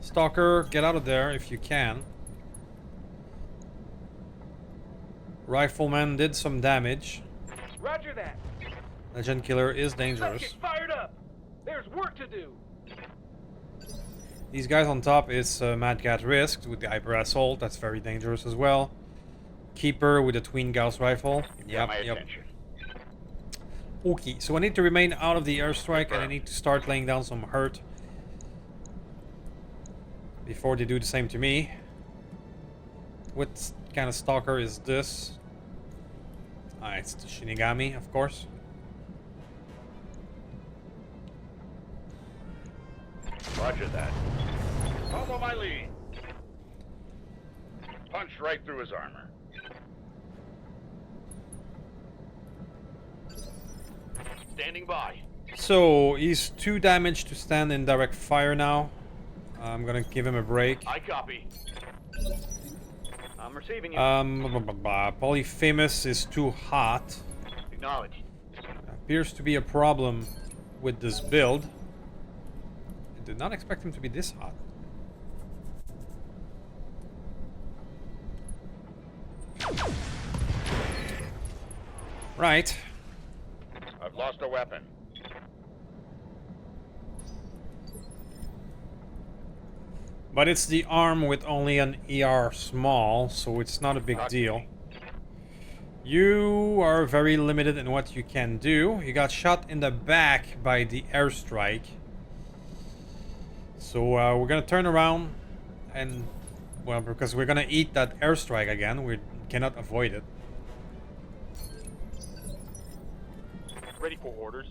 Stalker, get out of there if you can. Rifleman did some damage. Roger that. Legend Killer is Let's dangerous. get fired up. There's work to do. These guys on top is Mad Cat Risk with the Hyper Assault. That's very dangerous as well. keeper with a twin Gauss rifle. Got my attention. Okay, so I need to remain out of the airstrike and I need to start laying down some hurt before they do the same to me. What kind of stalker is this? Ah, it's the Shinigami, of course. Roger that. Follow my lead. Punch right through his armor. Standing by. So, he's 2 damage to stand in direct fire now. I'm gonna give him a break. I copy. I'm receiving you. Polyphemus is too hot. Acknowledge. Appears to be a problem with this build. I did not expect him to be this hot. Right. I've lost a weapon. But it's the arm with only an ER small, so it's not a big deal. You are very limited in what you can do. You got shot in the back by the airstrike. So we're gonna turn around and, well, because we're gonna eat that airstrike again. We cannot avoid it. Ready for orders.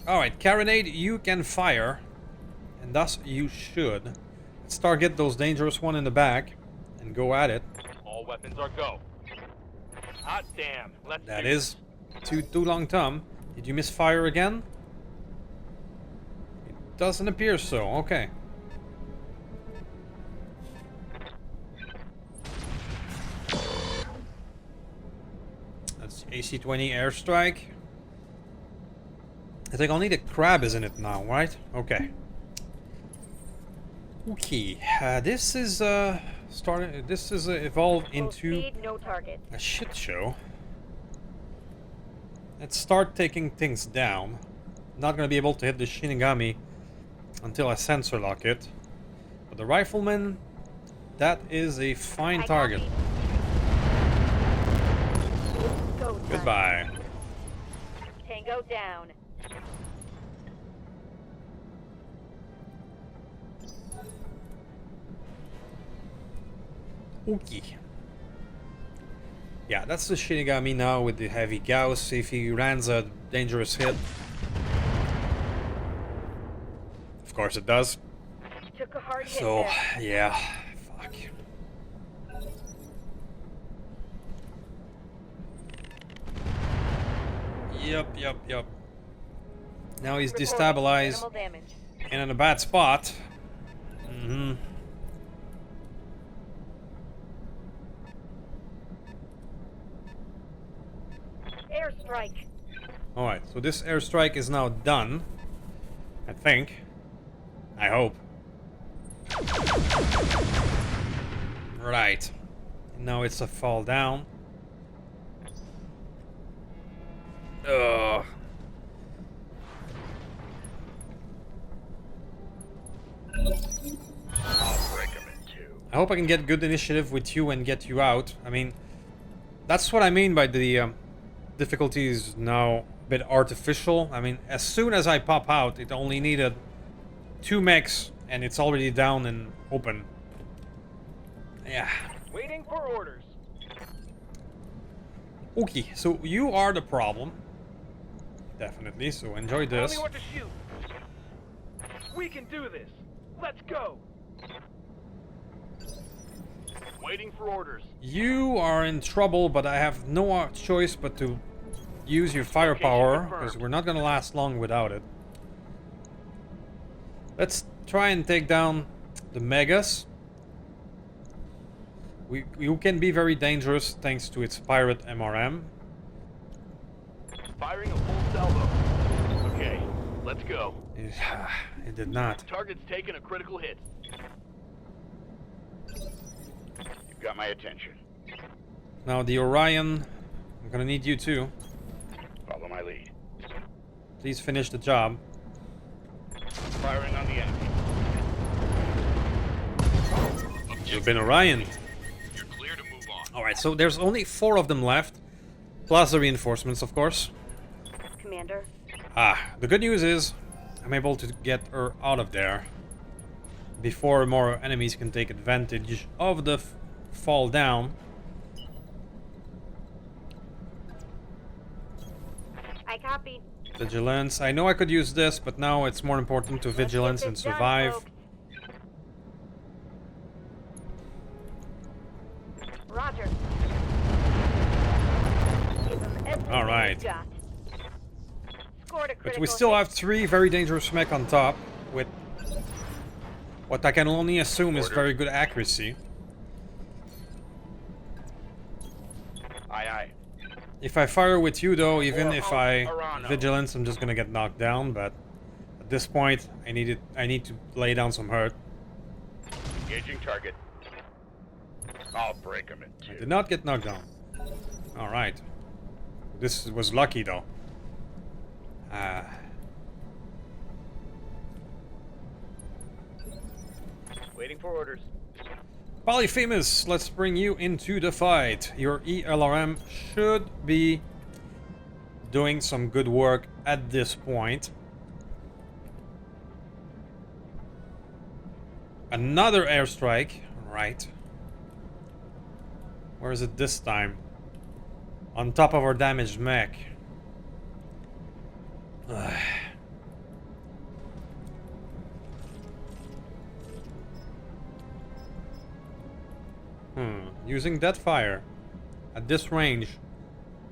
Alright, Carade, you can fire. And thus you should. Let's target those dangerous one in the back and go at it. All weapons are go. Hot damn. Let's That do is too long Tom. Did you misfire again? It doesn't appear so. Okay. That's AC-20 airstrike. I think I'll need a crab, isn't it now, right? Okay. Okay. This is starting. This is evolved Full into speed, no target. a shit show. Let's start taking things down. Not gonna be able to hit the Shinigami until I sensor lock it. But the rifleman, that is a fine I target. copy. Go time. Goodbye. Tango down. Okay. Yeah, that's the Shinigami now with the heavy Gauss. If he lands a dangerous hit. Of course it does. Took a hard hit So, there. yeah. Fuck. Yep. Now he's Reporting destabilized minimal damage. and in a bad spot. Airstrike. Alright, so this airstrike is now done. I think. I hope. Right. Now it's a fall down. Ugh. I'll break him in two. I hope I can get good initiative with you and get you out. I mean, that's what I mean by the difficulty is now a bit artificial. I mean, as soon as I pop out, it only needed 2 mechs and it's already down and open. Yeah. Waiting for orders. Okay, so you are the problem. Definitely, so enjoy Tell this. me what to shoot. We can do this. Let's go. Waiting for orders. You are in trouble, but I have no choice but to use your firepower, confirmed. because we're not gonna last long without it. Let's try and take down the Megas. You can be very dangerous thanks to its pirate MRM. Firing a full salvo. Okay, let's go. It did not. Target's taken a critical hit. You've got my attention. Now the Orion, I'm gonna need you too. Follow my lead. Please finish the job. Firing on the enemy. You've been Orion. You're clear to move on. Alright, so there's only 4 of them left. Plus the reinforcements, of course. Commander. The good news is I'm able to get her out of there before more enemies can take advantage of the fall down. I copy. Vigilance. I know I could use this, but now it's more important to vigilance and survive. Roger. Give them everything All right. you've got. Scored a But critical we still hit. have 3 very dangerous mech on top with what I can only assume is very good accuracy. Aye, aye. If I fire with you though, even if I Arano. vigilance, I'm just gonna get knocked down, but at this point I need to lay down some hurt. Engaging target. I'll break him in I two. did not get knocked down. Alright. This was lucky though. Waiting for orders. Polyphemus, let's bring you into the fight. Your ELRM should be doing some good work at this point. Another airstrike. Right. Where is it this time? On top of our damaged mech. Using that fire at this range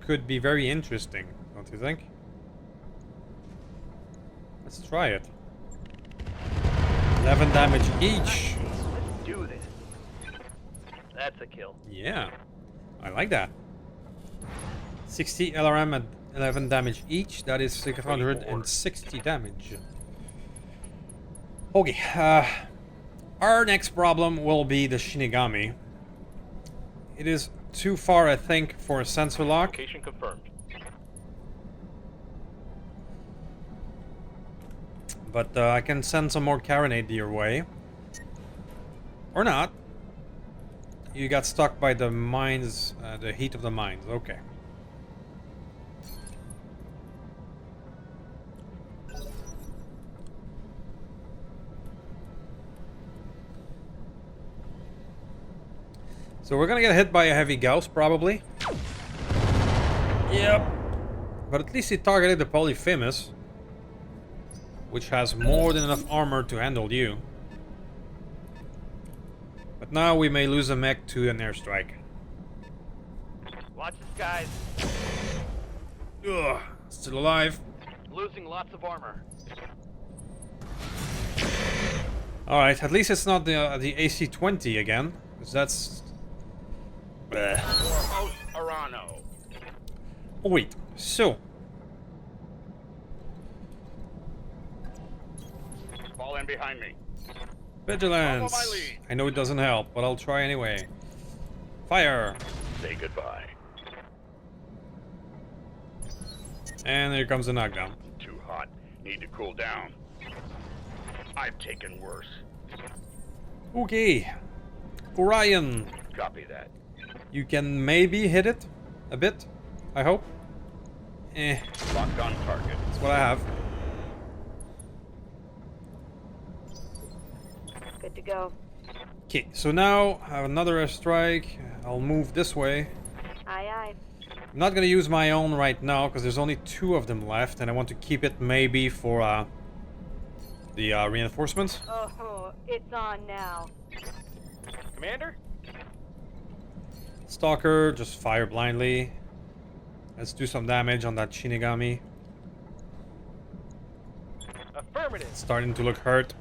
could be very interesting, don't you think? Let's try it. 11 damage each. Let's do this. That's a kill. Yeah, I like that. 60 LRM at 11 damage each. That is 660 damage. Okay, our next problem will be the Shinigami. It is too far, I think, for a sensor lock. Location confirmed. But I can send some more Carade your way. Or not. You got stuck by the mines, the heat of the mines. Okay. So we're gonna get hit by a heavy Gauss, probably. Yep. But at least he targeted the Polyphemus, which has more than enough armor to handle you. But now we may lose a mech to an airstrike. Watch the skies. Ugh, still alive. Losing lots of armor. Alright, at least it's not the AC-20 again, because that's... Bleh. Foremost Arano. Oh wait, so... Fall in behind me. Vigilance! Follow my lead. I know it doesn't help, but I'll try anyway. Fire! Say goodbye. And here comes the knockdown. Too hot. Need to cool down. I've taken worse. Okay. Orion, Copy that. you can maybe hit it a bit, I hope. Locked on target. That's what I have. Good to go. Okay, so now I have another airstrike. I'll move this way. Aye, aye. I'm not gonna use my own right now because there's only 2 of them left, and I want to keep it maybe for the reinforcements. Oh, it's on now. Commander? Stalker, just fire blindly. Let's do some damage on that Shinigami. Affirmative. It's starting to look hurt.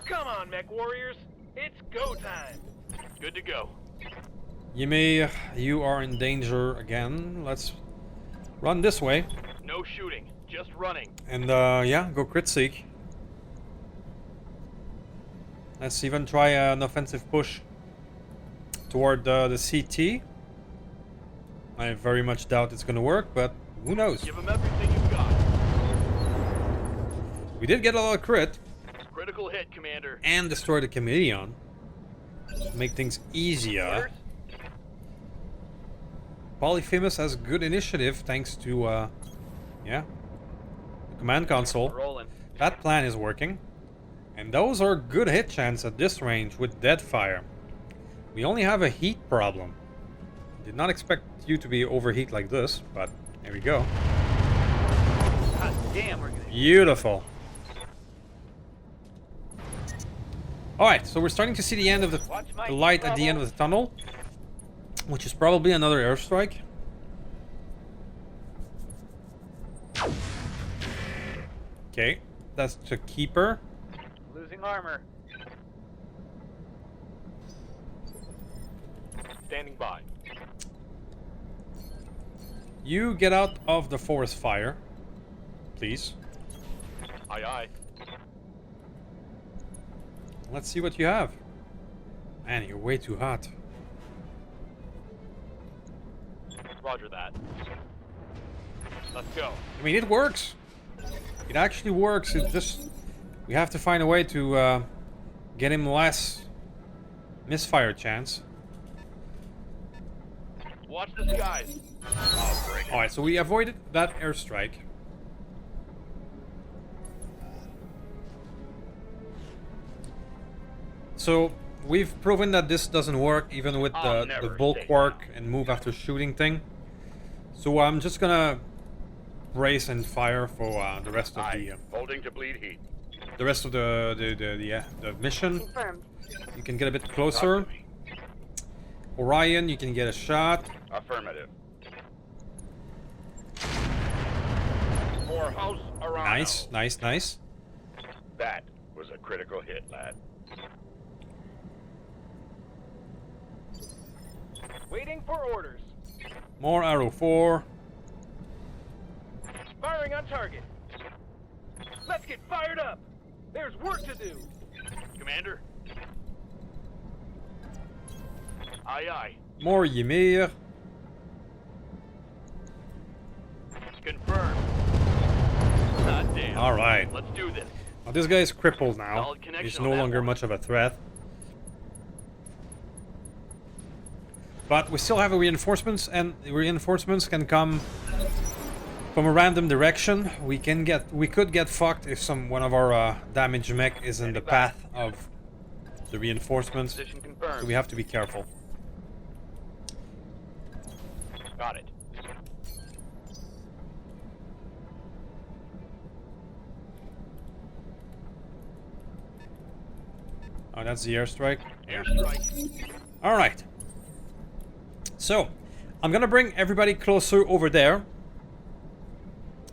Come on, mech warriors. It's go time. Good to go. Yimei, you are in danger again. Let's run this way. No shooting, just running. And yeah, go crit seek. Let's even try an offensive push toward the CT. I very much doubt it's gonna work, but who knows? Give them everything you've got. We did get a lot of crit Critical hit, Commander. and destroy the Chameleon. Make things easier. Orders? Polyphemus has good initiative thanks to, yeah, the command console. Rolling. That plan is working. And those are good hit chance at this range with dead fire. We only have a heat problem. Did not expect you to be overheat like this, but there we go. God damn, we're gonna... Beautiful. Alright, so we're starting to see the end of the light at the end of the tunnel, which is probably another airstrike. Okay, that's the keeper. Losing armor. Standing by. You get out of the forest fire, please. Aye, aye. Let's see what you have. Man, you're way too hot. Roger that. Let's go. I mean, it works. It actually works. It just... we have to find a way to get him less misfire chance. Watch the skies. I'll break it. Alright, so we avoided that airstrike. So, we've proven that this doesn't work even with I'll the never bulwark and move after shooting thing. So I'm just gonna brace and fire for the rest of Aye. Holding to bleed heat. the rest of the mission. Confirmed. You can get a bit closer. Orion, you can get a shot. Affirmative. More house around. Nice, nice, nice. That was a critical hit, lad. Waiting for orders. More arrow 4. Firing on target. Let's get fired up. There's work to do. Commander. Aye, aye. More Ymir. Confirmed. God damn. Alright. Let's do this. Now this guy is crippled now. Solid connection He's on no that longer one. much of a threat. But we still have a reinforcements, and the reinforcements can come from a random direction. We could get fucked if one of our damage mech is in the path of the reinforcements. Position So confirmed. we have to be careful. Got it. Oh, that's the airstrike. Airstrike. Alright. So, I'm gonna bring everybody closer over there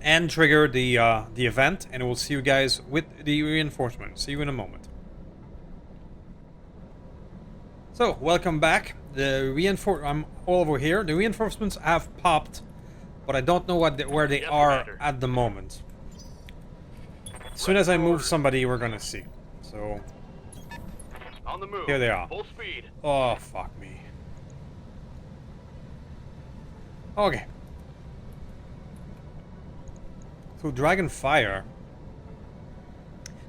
and trigger the event, and we'll see you guys with the reinforcements. See you in a moment. So, welcome back. I'm all over here. The reinforcements have popped, but I don't know where they Yes, are Commander. at the moment. As soon as I move somebody, we're gonna see. So, On the move. Here they are. Full speed. oh, fuck me. Okay. So Dragonfire.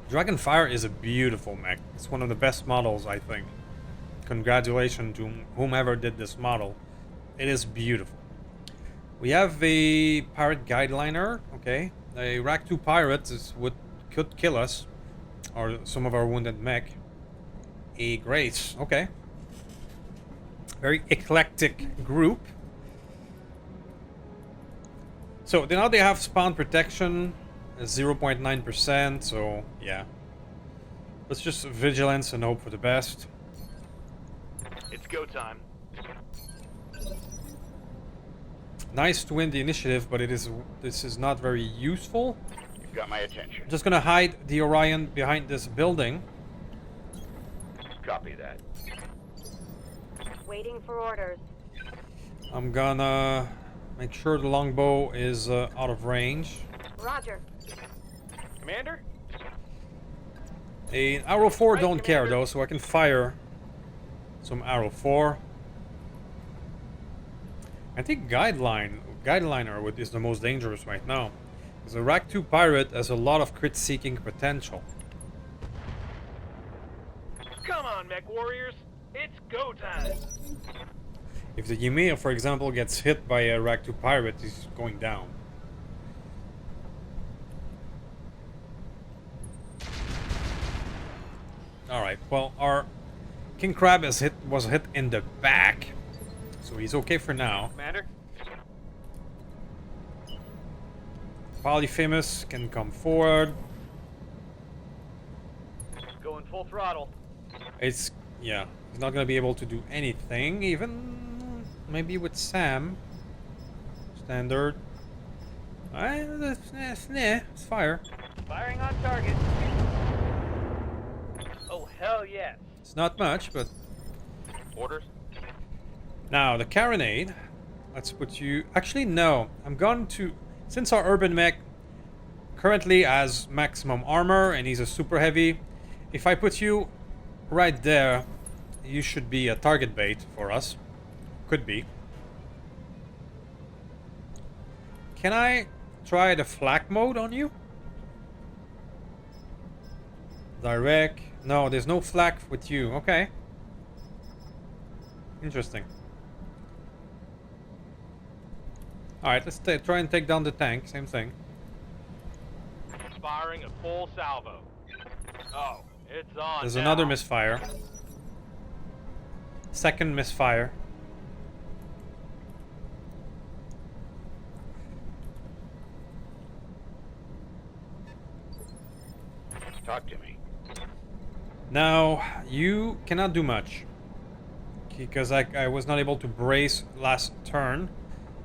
Dragonfire is a beautiful mech. It's one of the best models, I think. Congratulations to whomever did this model. It is beautiful. We have a pirate guideliner. Okay. A Rack 2 pirate could kill us. Or some of our wounded mech. A Grace. Okay. Very eclectic group. So now they have spawn protection, 0.9%, so yeah. Let's just vigilance and hope for the best. It's go time. Nice to win the initiative, but this is not very useful. You've got my attention. I'm just gonna hide the Orion behind this building. Copy that. Waiting for orders. I'm gonna make sure the longbow is out of range. Roger. Commander? A arrow 4 Right, don't care Commander. though, so I can fire some arrow 4. I think guideliner is the most dangerous right now. Because the Rack 2 pirate has a lot of crit seeking potential. Come on, mech warriors. It's go time. If the Ymir, for example, gets hit by a Rag 2 pirate, he's going down. Alright, well, our King Crab was hit in the back, so he's okay for now. Commander? Polyphemus can come forward. Going full throttle. It's, yeah, he's not gonna be able to do anything, even maybe with Sam. Standard. It's fire. Firing on target. Oh, hell yes. It's not much, but... Orders? Now, the Carade. Let's put you... Actually, no. I'm going to... Since our urban mech currently has maximum armor and he's a super heavy, if I put you right there, you should be a target bait for us. Could be. Can I try the flak mode on you? Direct. No, there's no flak with you. Okay. Interesting. Alright, let's try and take down the tank. Same thing. Firing a full salvo. Oh, it's on. There's now. another misfire. Second misfire. Talk to me. Now, you cannot do much. Because I was not able to brace last turn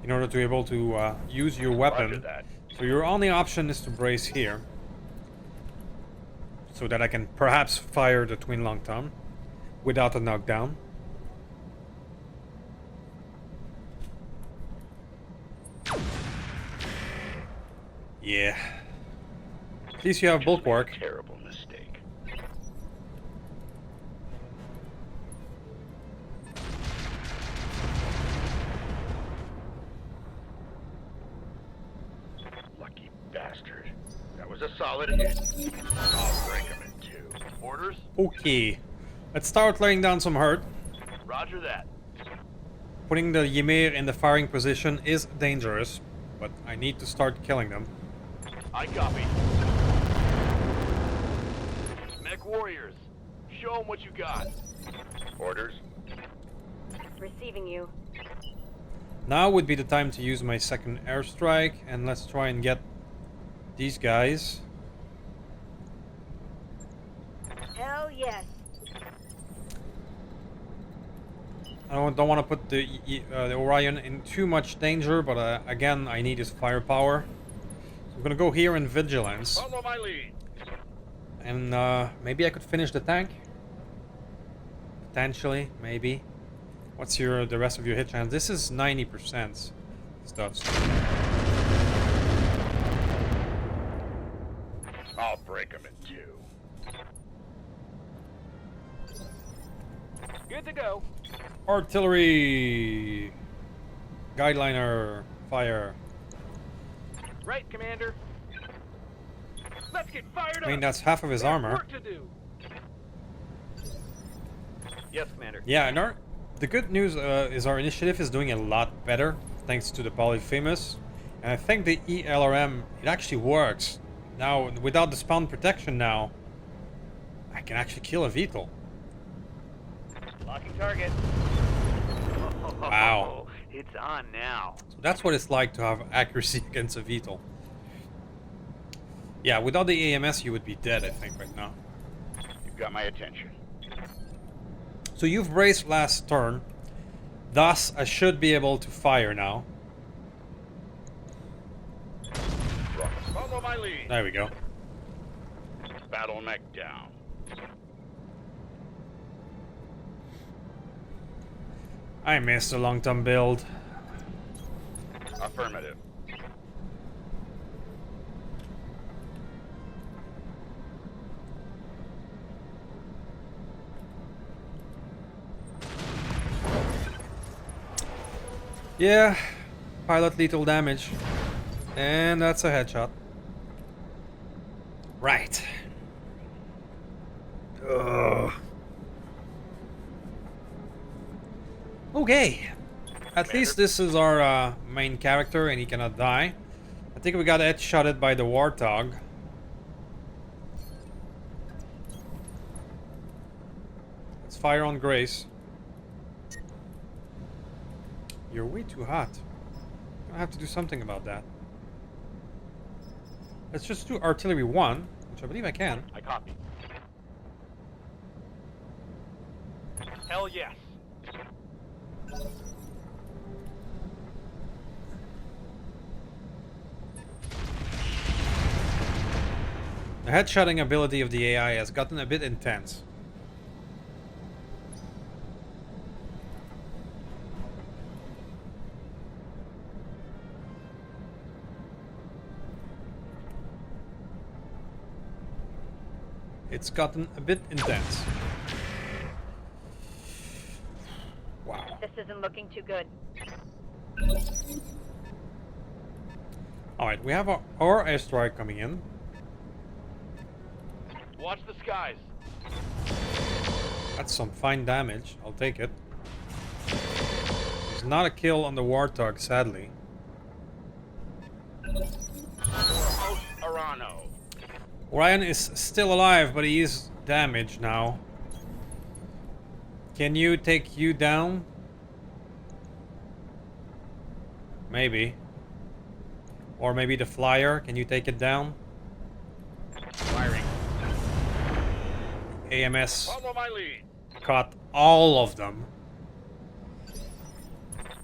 in order to be able to use your Roger weapon. that. So your only option is to brace here. So that I can perhaps fire the Twin Long Tom without a knockdown. Yeah. At least you have bulwark. Terrible mistake. Lucky bastard. That was a solid hit. I'll break him in two. Orders? Okay. Let's start laying down some hurt. Roger that. Putting the Ymir in the firing position is dangerous, but I need to start killing them. I copy. Mech warriors, show them what you got. Orders? Receiving you. Now would be the time to use my second airstrike, and let's try and get these guys. Hell yes. I don't want to put the Orion in too much danger, but again, I need his firepower. So I'm gonna go here in Vigilance, Follow my lead. and maybe I could finish the tank. Potentially, maybe. What's the rest of your hit chance? This is 90% stuff. I'll break him in two. Good to go. Artillery, guideliner, fire. Right, Commander. Let's get fired I mean, up. that's half of his Got armor. work to do. Yes, Commander. Yeah, and the good news is our initiative is doing a lot better thanks to the Polyphemus, and I think the ELRM, it actually works. Now, without the spawn protection now, I can actually kill a VTOL. Locking target. Wow. It's on now. So that's what it's like to have accuracy against a VTOL. Yeah, without the AMS you would be dead, I think, right now. You've got my attention. So you've braced last turn, thus I should be able to fire now. Follow my lead. There we go. Battle mech down. I missed a long-term build. Affirmative. Yeah, pilot lethal damage. And that's a headshot. Right. Ugh. Okay. At least this is our main character and he cannot die. I think we got headshotted by the warthog. Let's fire on Grace. You're way too hot. I have to do something about that. Let's just do artillery 1, which I believe I can. I copy. Hell yes. The headshotting ability of the AI has gotten a bit intense. It's gotten a bit intense. Wow. This isn't looking too good. Alright, we have our airstrike coming in. Watch the skies. That's some fine damage. I'll take it. There's not a kill on the warthog, sadly. Host Arano. Orion is still alive, but he is damaged now. Can you take you down? Maybe. Or maybe the flyer. Can you take it down? Firing. AMS Follow my lead. caught all of them.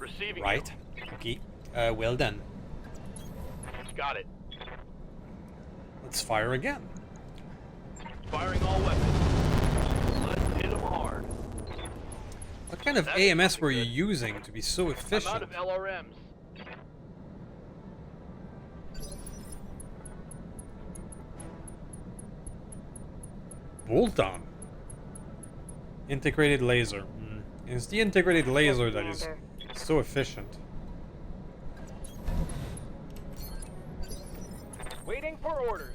Receiving. Right. Okay. Well done. Got it. Let's fire again. Firing all weapons. Let's hit them hard. What kind of That's AMS something were you good. using to be so I'm out efficient? of LRMs. Bolt on. Integrated laser. It's the integrated laser that is Commander. so efficient. Waiting for orders.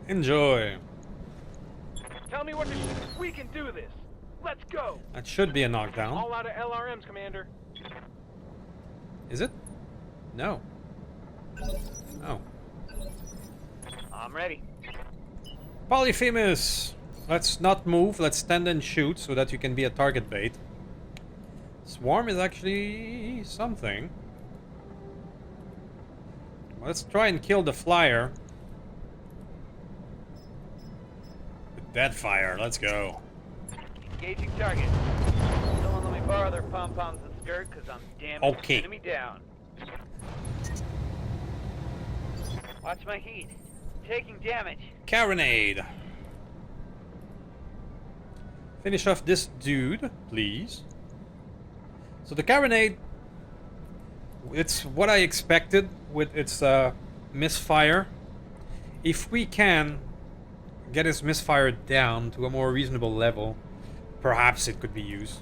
Enjoy. Tell me what to shoot. We can do this. Let's go. That should be a knockdown. All out of LRMs, Commander. Is it? No. Oh. I'm ready. Polyphemus! Let's not move, let's stand and shoot so that you can be a target bait. Swarm is actually something. Let's try and kill the flyer. With dead fire, let's go. Engaging target. Someone let me borrow their pom-poms and skirt, because I'm damn Okay. enemy down. Watch my heat. Taking damage. Carade! Finish off this dude, please. So the Carade, it's what I expected with its misfire. If we can get its misfire down to a more reasonable level, perhaps it could be used.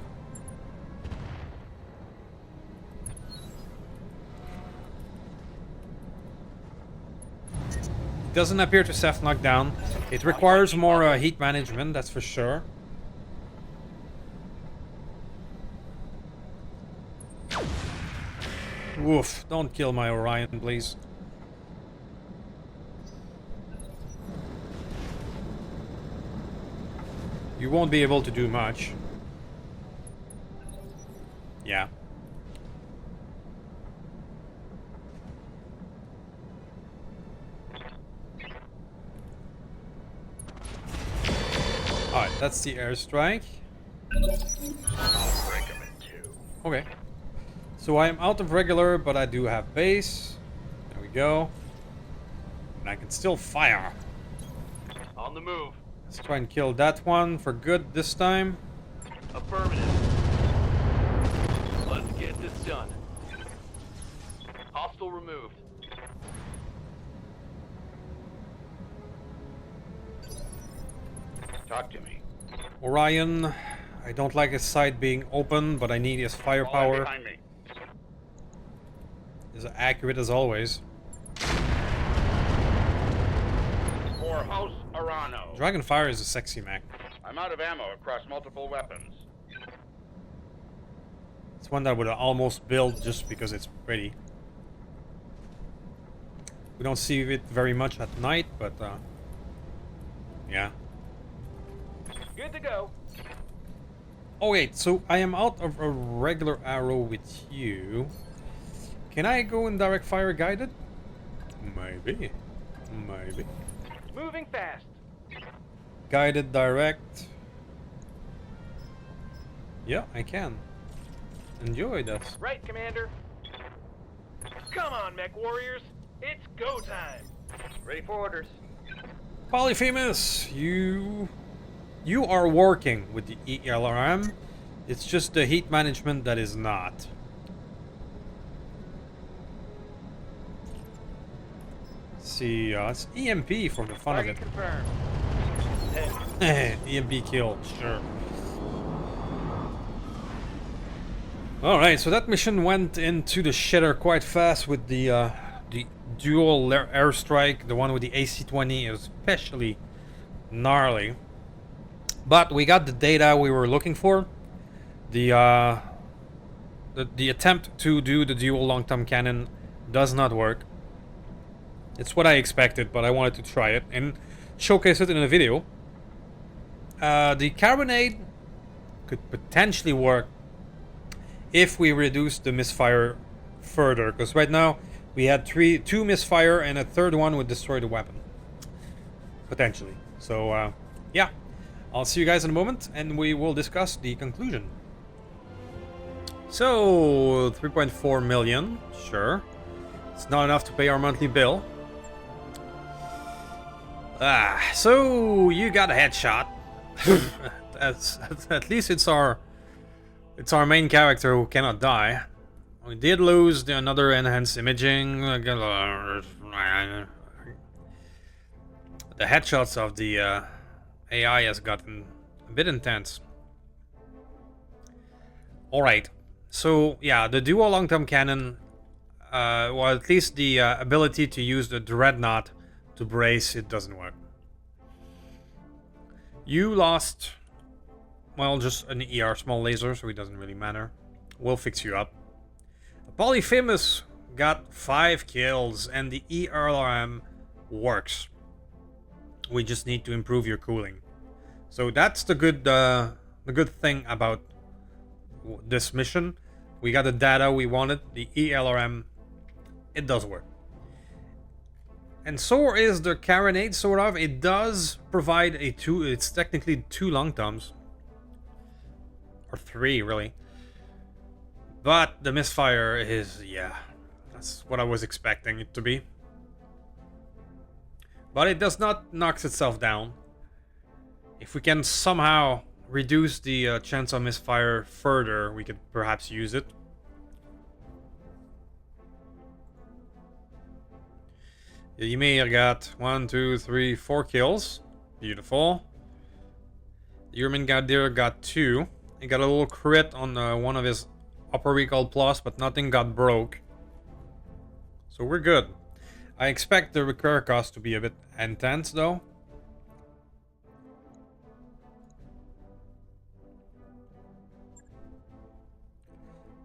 It doesn't appear to self-knock down. It requires more heat management, that's for sure. Woof, don't kill my Orion, please. You won't be able to do much. Yeah. Alright, that's the airstrike. I'll break him in two. Okay. So I am out of regular, but I do have base. There we go. And I can still fire. On the move. Let's try and kill that one for good this time. Affirmative. Let's get this done. Hostile removed. Talk to me. Orion, I don't like his side being open, but I need his Fall in firepower. behind me. Is accurate as always. For House Arano. Dragonfire is a sexy mech. I'm out of ammo across multiple weapons. It's one that I would almost build just because it's pretty. We don't see it very much at night, but yeah. Good to go. Oh wait, so I am out of a regular arrow with you. Can I go in direct fire guided? Maybe. Maybe. Moving fast. Guided direct. Yeah, I can. Enjoy this. Right, Commander. Come on, mech warriors. It's go time. Ready for orders. Polyphemus, you are working with the ELRM. It's just the heat management that is not. Let's see, it's EMP from the fun Target of confirmed. it. EMP kill, sure. Alright, so that mission went into the shitter quite fast with the dual airstrike. The one with the AC-20 is especially gnarly. But we got the data we were looking for. The attempt to do the dual long-term cannon does not work. It's what I expected, but I wanted to try it and showcase it in a video. The Carade could potentially work if we reduce the misfire further, because right now we had two misfire and a third one would destroy the weapon. Potentially. So, yeah. I'll see you guys in a moment and we will discuss the conclusion. So, 3.4 million. Sure. It's not enough to pay our monthly bill. So you got a headshot. At least it's our main character who cannot die. We did lose another enhanced imaging. The headshots of the AI has gotten a bit intense. Alright, so yeah, the dual long-term cannon, well, at least the ability to use the dreadnought to brace, it doesn't work. You lost, well, just an ER small laser, so it doesn't really matter. We'll fix you up. Polyphemus got 5 kills, and the ERLRM works. We just need to improve your cooling. So that's the good thing about this mission. We got the data we wanted. The ELRM, it does work. And so is the Carade, sort of. It does provide it's technically 2 long toms. Or 3, really. But the misfire is, yeah, that's what I was expecting it to be. But it does not knock itself down. If we can somehow reduce the chance of misfire further, we could perhaps use it. Ymir got 1, 2, 3, 4 kills. Beautiful. Yermingandr got 2. He got a little crit on one of his upper recall plus, but nothing got broke. So we're good. I expect the repair cost to be a bit intense though.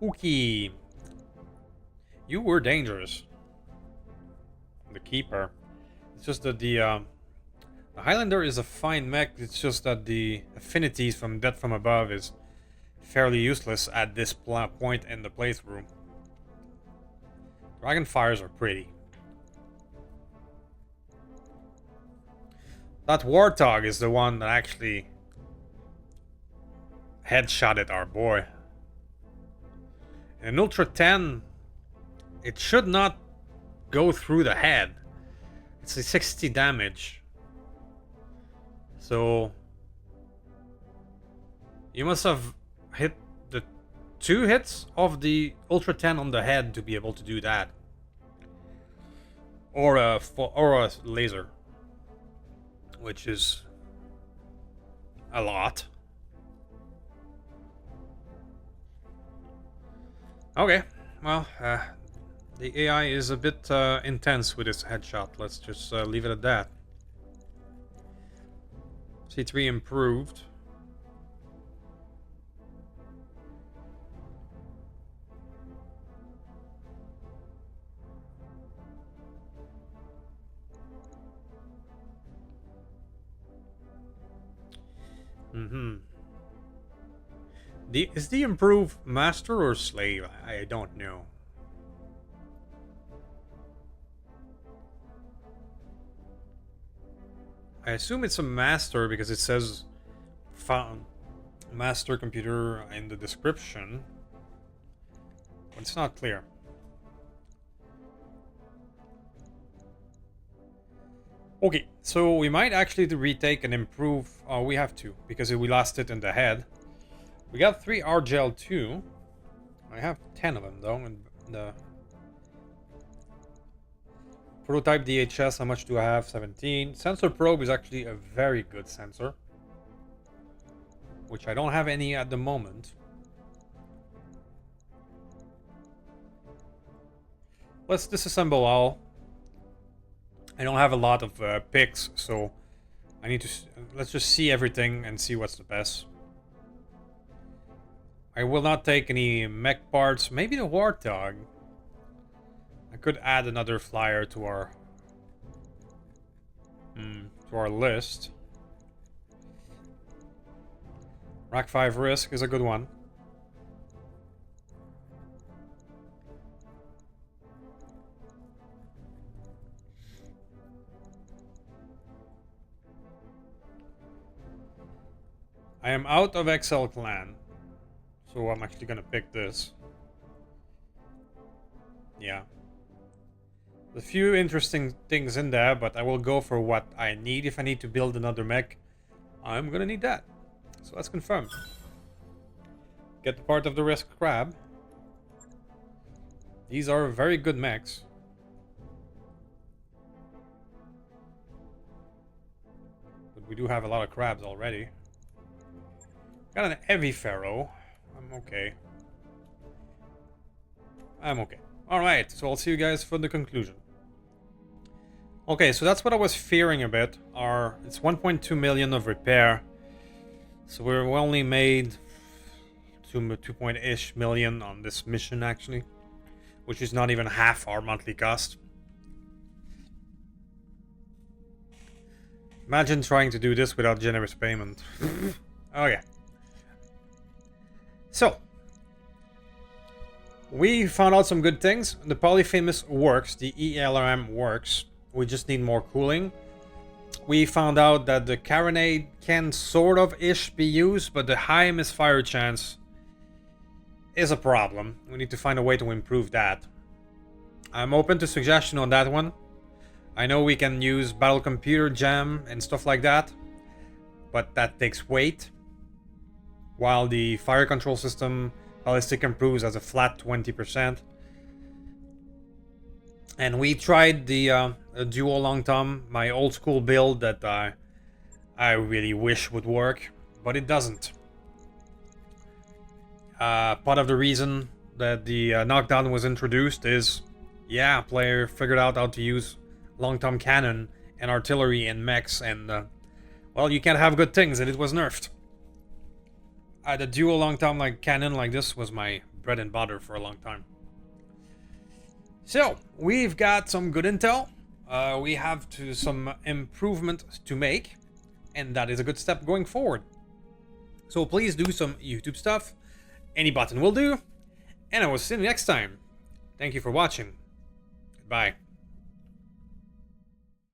Wookie. You were dangerous. The Keeper. It's just that the Highlander is a fine mech. It's just that the affinities from Death from Above is fairly useless at this point in the playthrough. Dragonfires are pretty. That Warthog is the one that actually headshotted our boy. In an Ultra 10, it should not go through the head. It's a 60 damage. So you must have hit the 2 hits of the Ultra 10 on the head to be able to do that. Or a laser, which is a lot. Okay, well, the AI is a bit intense with its headshot. Let's just leave it at that. C3 improved. Mm-hmm. Is the improved master or slave? I don't know. I assume it's a master because it says found master computer in the description. But it's not clear. Okay, so we might actually retake and improve. Oh, we have to because we lost it in the head. We got 3 RGL 2. I have 10 of them though. And the prototype DHS, how much do I have? 17. Sensor probe is actually a very good sensor, which I don't have any at the moment. Let's disassemble all. I don't have a lot of picks, so I need to. Let's just see everything and see what's the best. I will not take any mech parts. Maybe the Warthog. I could add another flyer to our list. Rack 5 Risk is a good one. I am out of XL Clan, so I'm actually gonna pick this. Yeah. A few interesting things in there, but I will go for what I need. If I need to build another mech, I'm gonna need that. So let's confirm. Get the part of the Risk Crab. These are very good mechs. But we do have a lot of crabs already. Got an heavy Pharaoh. I'm okay. I'm okay. Alright, so I'll see you guys for the conclusion. Okay, so that's what I was fearing a bit. It's 1.2 million of repair. So we only made 2.ish million on this mission actually. Which is not even half our monthly cost. Imagine trying to do this without generous payment. Okay. So, we found out some good things. The Polyphemus works, the ELRM works. We just need more cooling. We found out that the Carade can sort of ish be used, but the high misfire chance is a problem. We need to find a way to improve that. I'm open to suggestion on that one. I know we can use battle computer jam and stuff like that, but that takes weight. While the fire control system ballistic improves as a flat 20%. And we tried the dual long tom, my old school build that I really wish would work, but it doesn't. Part of the reason that the knockdown was introduced is, yeah, player figured out how to use long tom cannon and artillery and mechs, and well, you can't have good things, and it was nerfed. The dual long tom like cannon like this was my bread and butter for a long time. So we've got some good intel. We have some improvement to make, and that is a good step going forward. So please do some YouTube stuff. Any button will do, and I will see you next time. Thank you for watching. Goodbye.